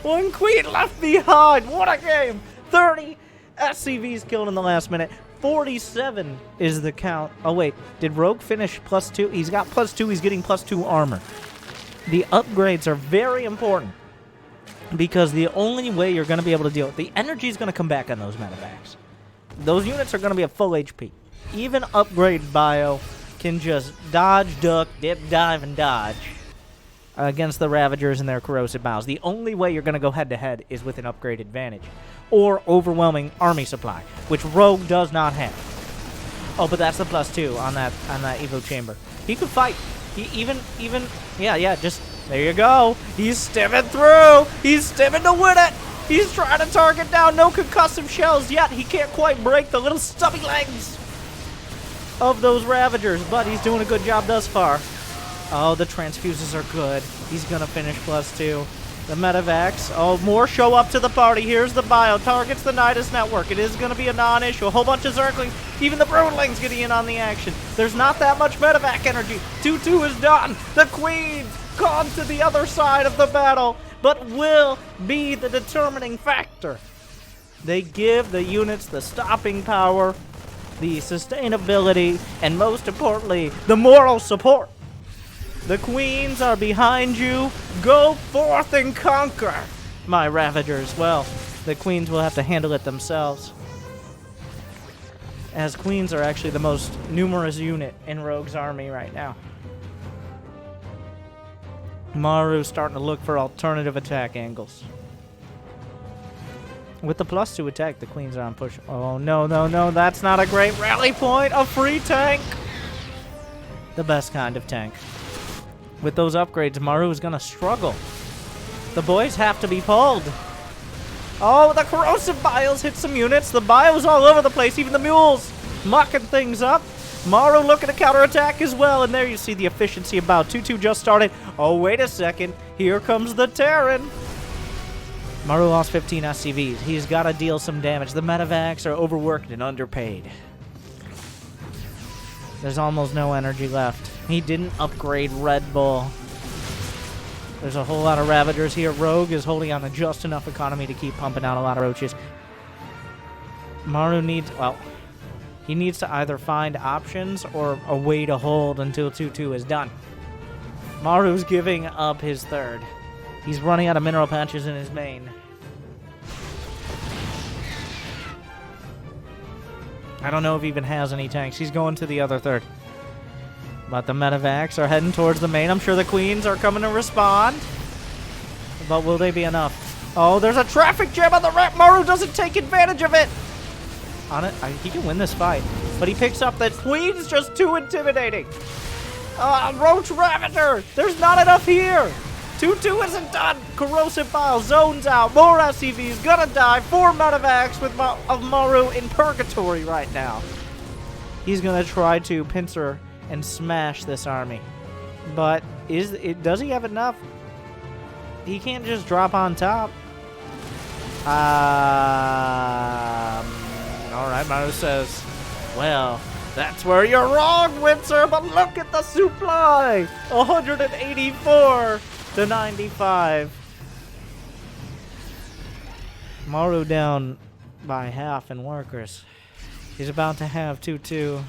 S1: One queen left behind. What a game. 30 SCVs killed in the last minute. 47 is the count. Oh wait, did Rogue finish +2? He's got +2. He's getting +2 armor. The upgrades are very important. Because the only way you're going to be able to deal with the energy is going to come back on those medevacs. Those units are going to be at full HP. Even upgrade bio can just dodge, duck, dip, dive, and dodge against the Ravagers and their corrosive bows. The only way you're going to go head-to-head is with an upgrade advantage. Or overwhelming army supply, which Rogue does not have. Oh, but that's the +2 on that Evo chamber. He could fight. Just... There you go. He's stimming through. He's stimming to win it. He's trying to target down. No concussive shells yet. He can't quite break the little stubby legs of those Ravagers, but he's doing a good job thus far. Oh, the transfuses are good. He's going to finish +2. The medevacs. Oh, more show up to the party. Here's the bio. Targets the Nidus network. It is going to be a non-issue. A whole bunch of Zerglings. Even the Broodlings getting in on the action. There's not that much medevac energy. 2-2 is done. The Queens gone to the other side of the battle, but will be the determining factor. They give the units the stopping power, the sustainability, and most importantly, the moral support. The Queens are behind you. Go forth and conquer, my Ravagers. Well, the Queens will have to handle it themselves, as Queens are actually the most numerous unit in Rogue's army right now. Maru starting to look for alternative attack angles. With the +2 attack, the Queens are on push. Oh, no. That's not a great rally point. A free tank. The best kind of tank. With those upgrades, Maru is going to struggle. The boys have to be pulled. Oh, the corrosive bios hit some units. The bios all over the place. Even the mules mucking things up. Maru looking to counterattack as well, and there you see the efficiency about 2-2 just started. Oh, wait a second. Here comes the Terran. Maru lost 15 SCVs. He's got to deal some damage. The medevacs are overworked and underpaid. There's almost no energy left. He didn't upgrade Red Bull. There's a whole lot of Ravagers here. Rogue is holding on to just enough economy to keep pumping out a lot of roaches. Maru needs... well... he needs to either find options or a way to hold until 2-2 is done. Maru's giving up his third. He's running out of mineral patches in his main. I don't know if he even has any tanks. He's going to the other third. But the medevacs are heading towards the main. I'm sure the Queens are coming to respond. But will they be enough? Oh, there's a traffic jam on the ramp. Maru doesn't take advantage of it. On it, he can win this fight, but he picks up that Queen's just too intimidating. Roach Ravager, there's not enough here. 2-2 isn't done. Corrosive Bile zones out. More SCVs gonna die. 4 medevacs with Maru in purgatory right now. He's gonna try to pincer and smash this army, but does he have enough? He can't just drop on top. Alright, Maru says, well, that's where you're wrong, Winter, but look at the supply! 184 to 95. Maru down by half in workers. He's about to have 2-2.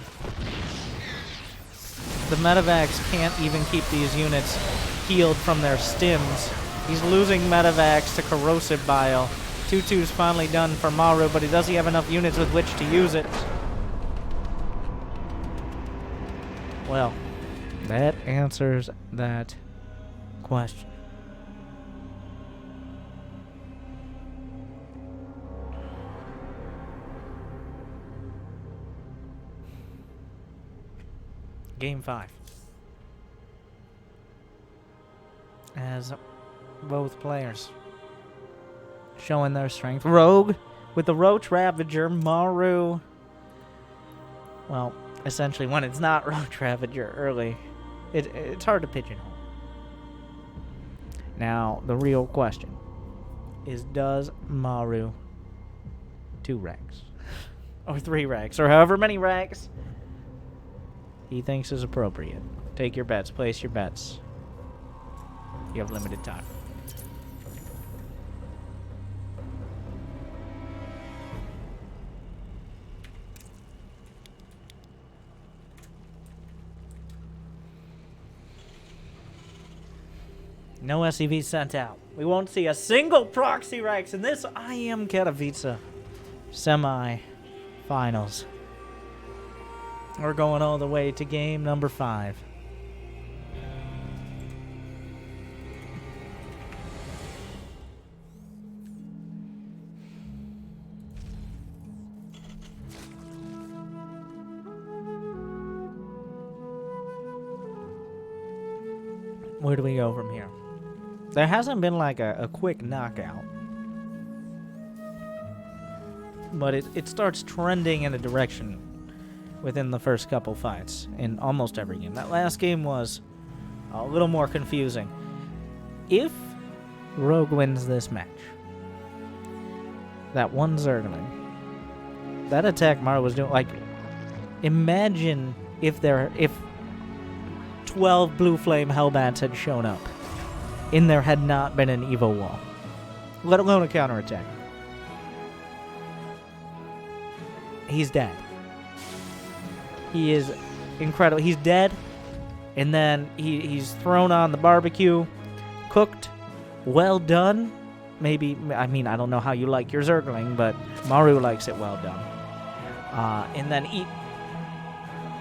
S1: The medevacs can't even keep these units healed from their stims. He's losing medevacs to corrosive bile. 2-2's finally done for Maru, but does he have enough units with which to use it? Well, that answers that question. Game 5. As both players showing their strength. Rogue with the Roach Ravager. Maru. Well, essentially when it's not Roach Ravager early, it's hard to pigeonhole. Now, the real question is, does Maru 2 ranks? Or 3 ranks? Or however many ranks he thinks is appropriate. Take your bets. Place your bets. You have limited time. No SCVs sent out. We won't see a single proxy Rex in this IEM Katowice semi-finals. We're going all the way to game number 5. Where do we go from here? There hasn't been like a quick knockout. But it starts trending in a direction within the first couple fights in almost every game. That last game was a little more confusing. If Rogue wins this match, that one Zergling, that attack Maru was doing, like, imagine if 12 Blue Flame Hellbats had shown up and there had not been an Evo wall, let alone a counterattack. He's dead. He is incredible. He's dead, and then he's thrown on the barbecue, cooked, well done. Maybe, I mean, I don't know how you like your Zergling, but Maru likes it well done. And then eat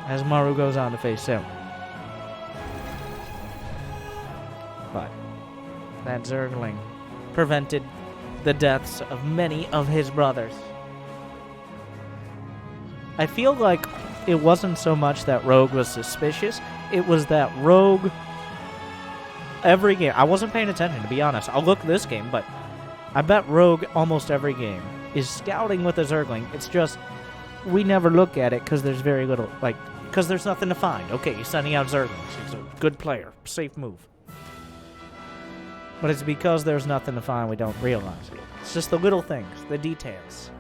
S1: as Maru goes on to face him. But that Zergling prevented the deaths of many of his brothers. I feel like it wasn't so much that Rogue was suspicious, it was that Rogue, every game, I wasn't paying attention, to be honest. I'll look this game, but I bet Rogue almost every game is scouting with a Zergling. It's just, we never look at it because there's very little, like, because there's nothing to find. Okay, he's sending out Zerglings. He's a good player. Safe move. But it's because there's nothing to find we don't realize it. It's just the little things, the details.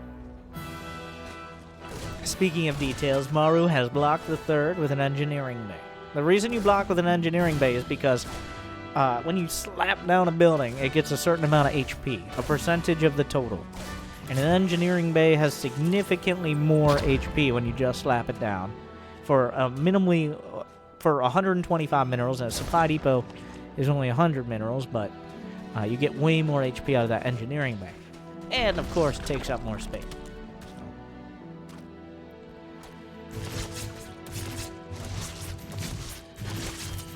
S1: Speaking of details, Maru has blocked the third with an engineering bay. The reason you block with an engineering bay is because when you slap down a building, it gets a certain amount of HP, a percentage of the total. And an engineering bay has significantly more HP when you just slap it down. For minimally, for 125 minerals, and a supply depot is only 100 minerals, but you get way more HP out of that engineering bay. And, of course, it takes up more space.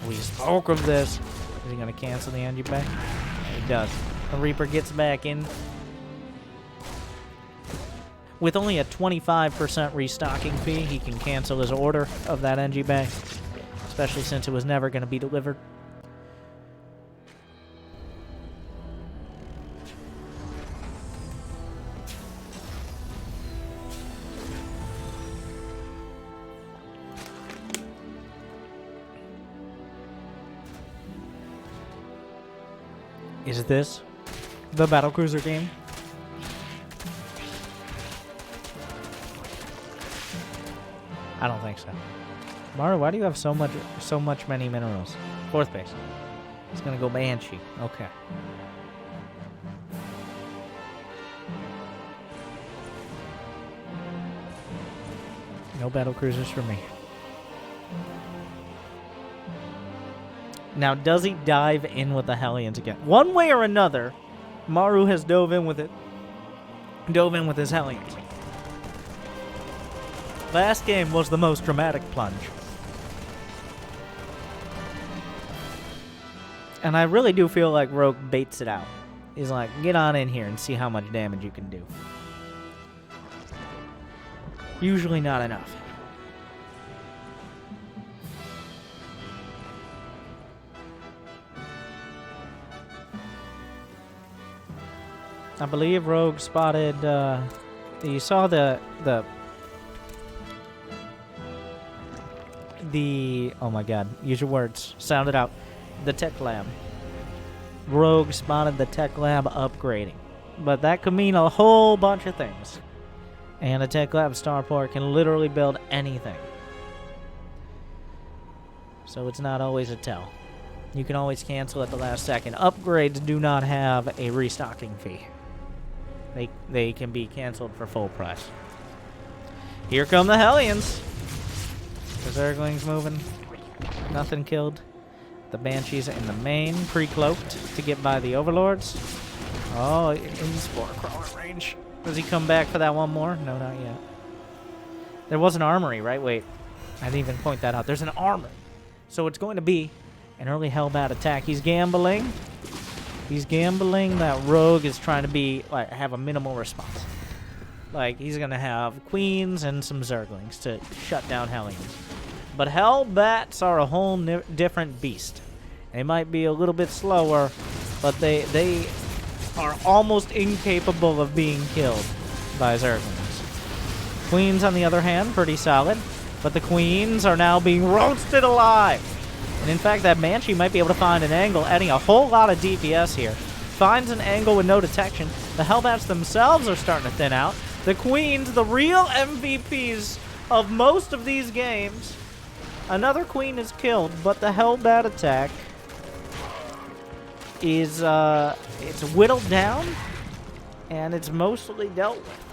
S1: We spoke of this. Is he going to cancel the Engie back? He does. The Reaper gets back in. With only a 25% restocking fee, he can cancel his order of that Engie bag, especially since it was never going to be delivered. Is this the battlecruiser game? I don't think so. Maru, why do you have so many minerals? 4th base. It's gonna go Banshee. Okay. No battlecruisers for me. Now, does he dive in with the Hellions again? One way or another, Maru has dove in with it. Dove in with his Hellions. Last game was the most dramatic plunge. And I really do feel like Rogue baits it out. He's like, get on in here and see how much damage you can do. Usually not enough. I believe Rogue spotted, you saw the, oh my god, use your words, sound it out, the tech lab. Rogue spotted the tech lab upgrading. But that could mean a whole bunch of things. And a tech lab starport can literally build anything. So it's not always a tell. You can always cancel at the last second. Upgrades do not have a restocking fee. They can be canceled for full price. Here come the Hellions. The Zerglings moving. Nothing killed. The Banshees in the main, pre-cloaked to get by the Overlords. Oh, in Spore Crawler range. Does he come back for that one more? No, not yet. There was an armory, right? Wait, I didn't even point that out. There's an armory. So it's going to be an early Hellbat attack. He's gambling. He's gambling that Rogue is trying to be, like, have a minimal response. Like, he's going to have Queens and some Zerglings to shut down Hellions. But Hellbats are a whole different beast. They might be a little bit slower, but they are almost incapable of being killed by Zerglings. Queens, on the other hand, pretty solid, but the Queens are now being roasted alive. And in fact, that Banshee might be able to find an angle, adding a whole lot of DPS here. Finds an angle with no detection. The Hellbats themselves are starting to thin out. The Queens, the real MVPs of most of these games. Another Queen is killed, but the Hellbat attack is it's whittled down, and it's mostly dealt with.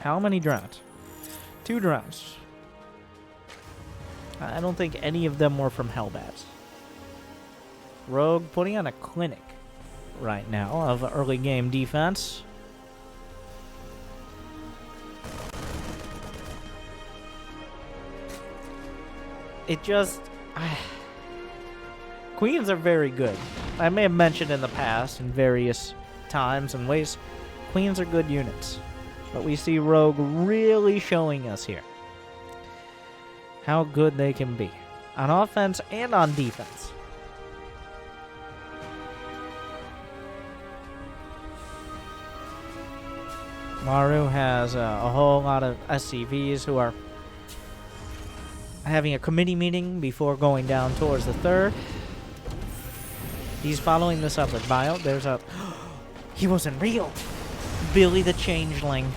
S1: How many drowns? 2 drowns. I don't think any of them were from Hellbats. Rogue putting on a clinic right now of early game defense. It just... Queens are very good. I may have mentioned in the past in various times and ways, Queens are good units. But we see Rogue really showing us here how good they can be on offense and on defense. Maru has a whole lot of SCVs who are having a committee meeting before going down towards the 3rd. He's following this up with Bio. There's a... He wasn't real. Billy the Changeling.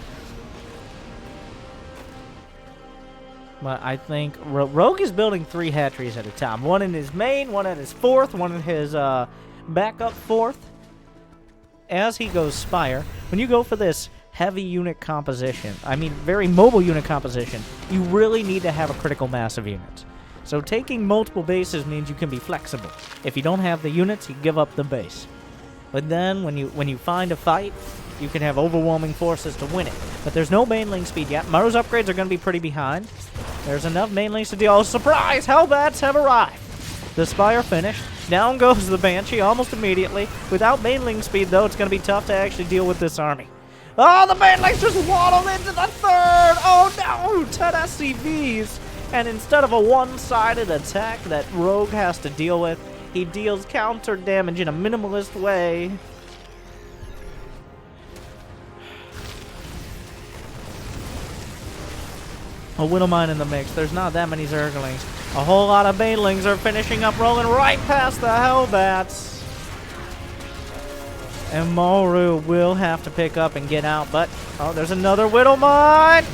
S1: But I think Rogue is building 3 hatcheries at a time. One in his main, one at his 4th, one in his backup 4th. As he goes Spire, when you go for this heavy unit composition, I mean very mobile unit composition, you really need to have a critical mass of units. So taking multiple bases means you can be flexible. If you don't have the units, you give up the base. But then when you find a fight, you can have overwhelming forces to win it. But there's no mainling speed yet. Maru's upgrades are going to be pretty behind. There's enough mainlings to deal. Oh, surprise! Hellbats have arrived. The Spire finished. Down goes the Banshee almost immediately. Without mainling speed, though, it's going to be tough to actually deal with this army. Oh, the mainlings just waddled into the 3rd! Oh no! 10 SCVs! And instead of a one-sided attack that Rogue has to deal with, he deals counter damage in a minimalist way. A Widowmine in the mix. There's not that many Zerglings. A whole lot of Banelings are finishing up, rolling right past the Hellbats. And Maru will have to pick up and get out, but... Oh, there's another Widowmine!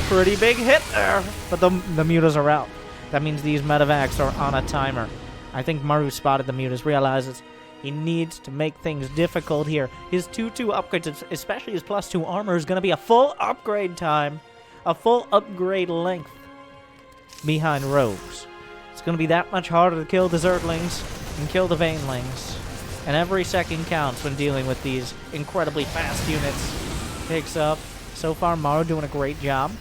S1: Pretty big hit there. But the mutas are out. That means these medevacs are on a timer. I think Maru spotted the mutas, realizes he needs to make things difficult here. His 2-2 upgrades, especially his +2 armor, is going to be a full upgrade time. A full upgrade length behind Rogues. It's going to be that much harder to kill the Zerglings and kill the Banelings. And every second counts when dealing with these incredibly fast units. Picks up. So far, Maru doing a great job.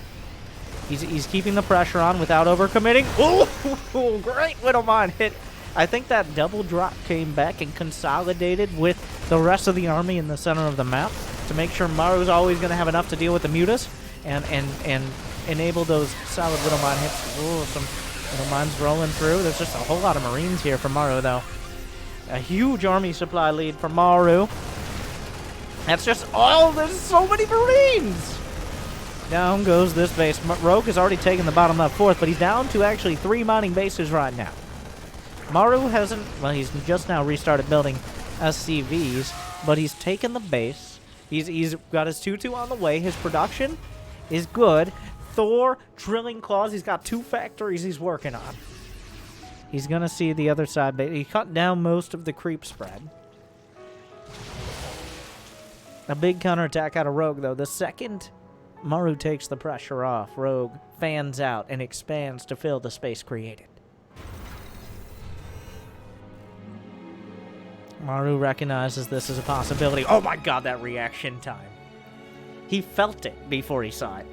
S1: He's keeping the pressure on without overcommitting. Ooh, great Widowmine hit. I think that double drop came back and consolidated with the rest of the army in the center of the map to make sure Maru's always going to have enough to deal with the mutas and enable those solid Widowmine hits. Ooh, some Widowmines rolling through. There's just a whole lot of Marines here for Maru, though. A huge army supply lead for Maru. That's just, oh, there's so many Marines! Down goes this base. Rogue has already taken the bottom left fourth, but he's down to actually 3 mining bases right now. Maru hasn't, well, he's just now restarted building SCVs, but he's taken the base. He's got his 2-2 on the way. His production is good. Thor, drilling claws, he's got 2 factories he's working on. He's going to see the other side. He cut down most of the creep spread. A big counterattack out of Rogue, though. The second Maru takes the pressure off, Rogue fans out and expands to fill the space created. Maru recognizes this as a possibility. Oh my god, that reaction time. He felt it before he saw it.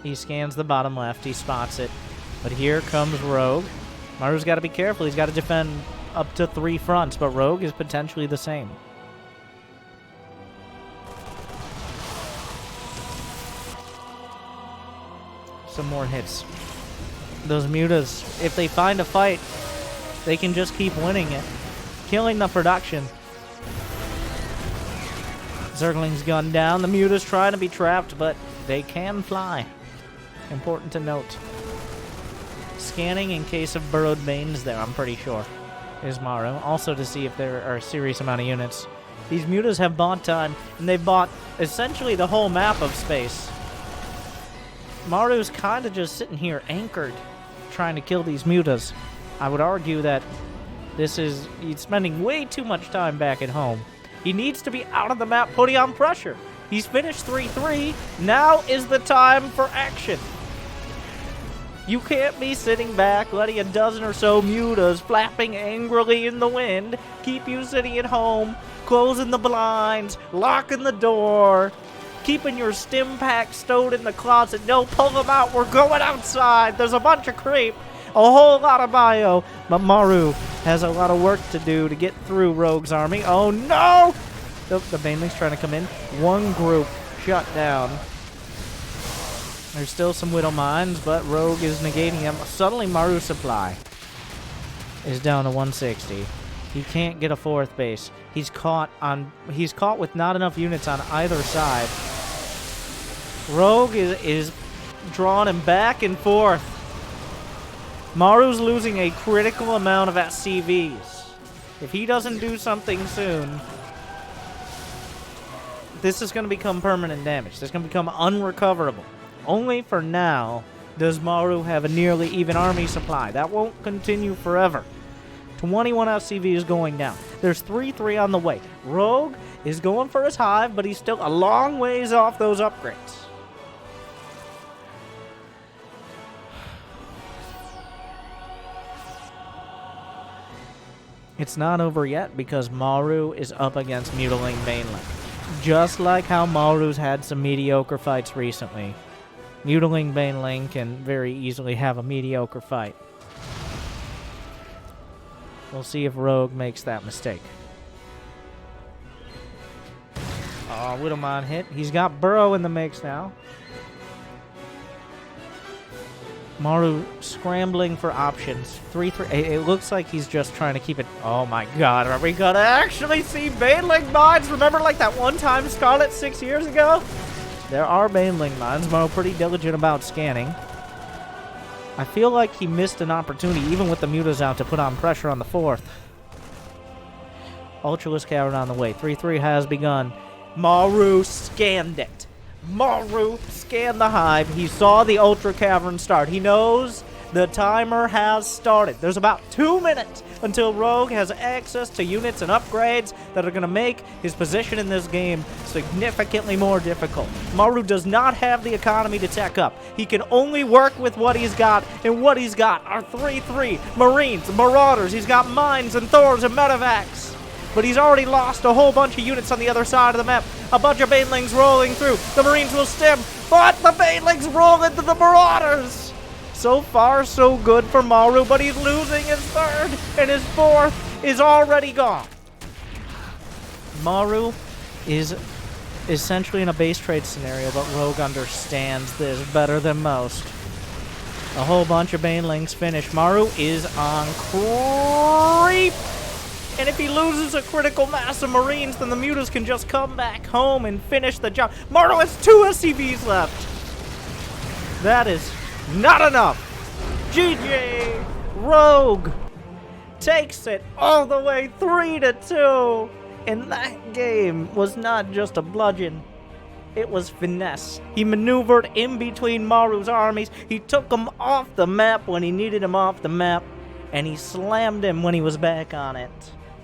S1: He scans the bottom left. He spots it. But here comes Rogue. Maru's got to be careful. He's got to defend up to 3 fronts, but Rogue is potentially the same. Some more hits. Those mutas, if they find a fight, they can just keep winning it. Killing the production. Zergling's gun down. The mutas trying to be trapped, but they can fly. Important to note. Scanning in case of burrowed veins there, I'm pretty sure, is Maru. Also to see if there are a serious amount of units. These mutas have bought time, and they've bought essentially the whole map of space. Maru's kind of just sitting here anchored, trying to kill these mutas. I would argue that he's spending way too much time back at home. He needs to be out of the map, putting on pressure. He's finished 3-3. Now is the time for action. You can't be sitting back, letting a dozen or so mutas flapping angrily in the wind keep you sitting at home, closing the blinds, locking the door, keeping your stim pack stowed in the closet. No, pull them out. We're going outside. There's a bunch of creep, a whole lot of bio, but Maru has a lot of work to do to get through Rogue's army. Oh no! The Baneling's trying to come in. One group shut down. There's still some Widow Mines, but Rogue is negating them. Suddenly, Maru's supply is down to 160. He can't get a 4th base. He's caught with not enough units on either side. Rogue is drawing him back and forth. Maru's losing a critical amount of SCVs. If he doesn't do something soon, this is going to become permanent damage. This is going to become unrecoverable. Only for now does Maru have a nearly even army supply. That won't continue forever. 21 SCV is going down. There's 3-3 on the way. Rogue is going for his hive, but he's still a long ways off those upgrades. It's not over yet because Maru is up against Mutiling Baneling. Just like how Maru's had some mediocre fights recently, Mutiling Baneling can very easily have a mediocre fight. We'll see if Rogue makes that mistake. Oh, Widowmon hit. He's got Burrow in the mix now. Maru scrambling for options. 3-3. It looks like he's just trying to keep it. Oh my god, are we gonna actually see Baneling mines? Remember like that one time Scarlet 6 years ago? There are Baneling mines. Maru pretty diligent about scanning. I feel like he missed an opportunity, even with the mutas out, to put on pressure on the 4th. Ultralisk Cavern on the way. 3-3 has begun. Maru scanned it. Maru scanned the hive. He saw the Ultra Cavern start. He knows the timer has started. There's about 2 minutes until Rogue has access to units and upgrades that are going to make his position in this game significantly more difficult. Maru does not have the economy to tech up. He can only work with what he's got, and what he's got are 3-3 Marines, Marauders. He's got Mines and Thors and Medevacs. But he's already lost a whole bunch of units on the other side of the map. A bunch of Banelings rolling through. The Marines will stem, but the Banelings roll into the Marauders. So far, so good for Maru, but he's losing his 3rd, and his 4th is already gone. Maru is essentially in a base trade scenario, but Rogue understands this better than most. A whole bunch of Banelings finish. Maru is on creep. And if he loses a critical mass of Marines, then the Mutas can just come back home and finish the job. Maru has 2 SCVs left. That is not enough. GG! Rogue takes it all the way 3-2. And that game was not just a bludgeon. It was finesse. He maneuvered in between Maru's armies. He took him off the map when he needed him off the map. And he slammed him when he was back on it.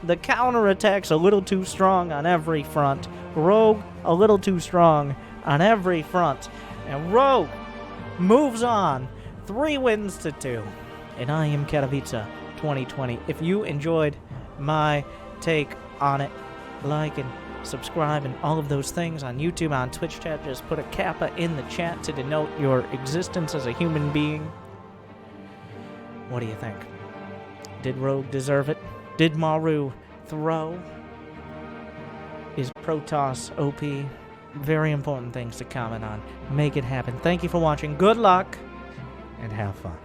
S1: The counterattack's a little too strong on every front. Rogue, a little too strong on every front. And Rogue moves on. 3 wins to 2 in IEM Katowice 2020. If you enjoyed my take on it, like and subscribe and all of those things on YouTube, on Twitch chat. Just put a kappa in the chat to denote your existence as a human being. What do you think? Did Rogue deserve it? Did Maru throw? Is Protoss OP? Very important things to comment on. Make it happen. Thank you for watching. Good luck and have fun.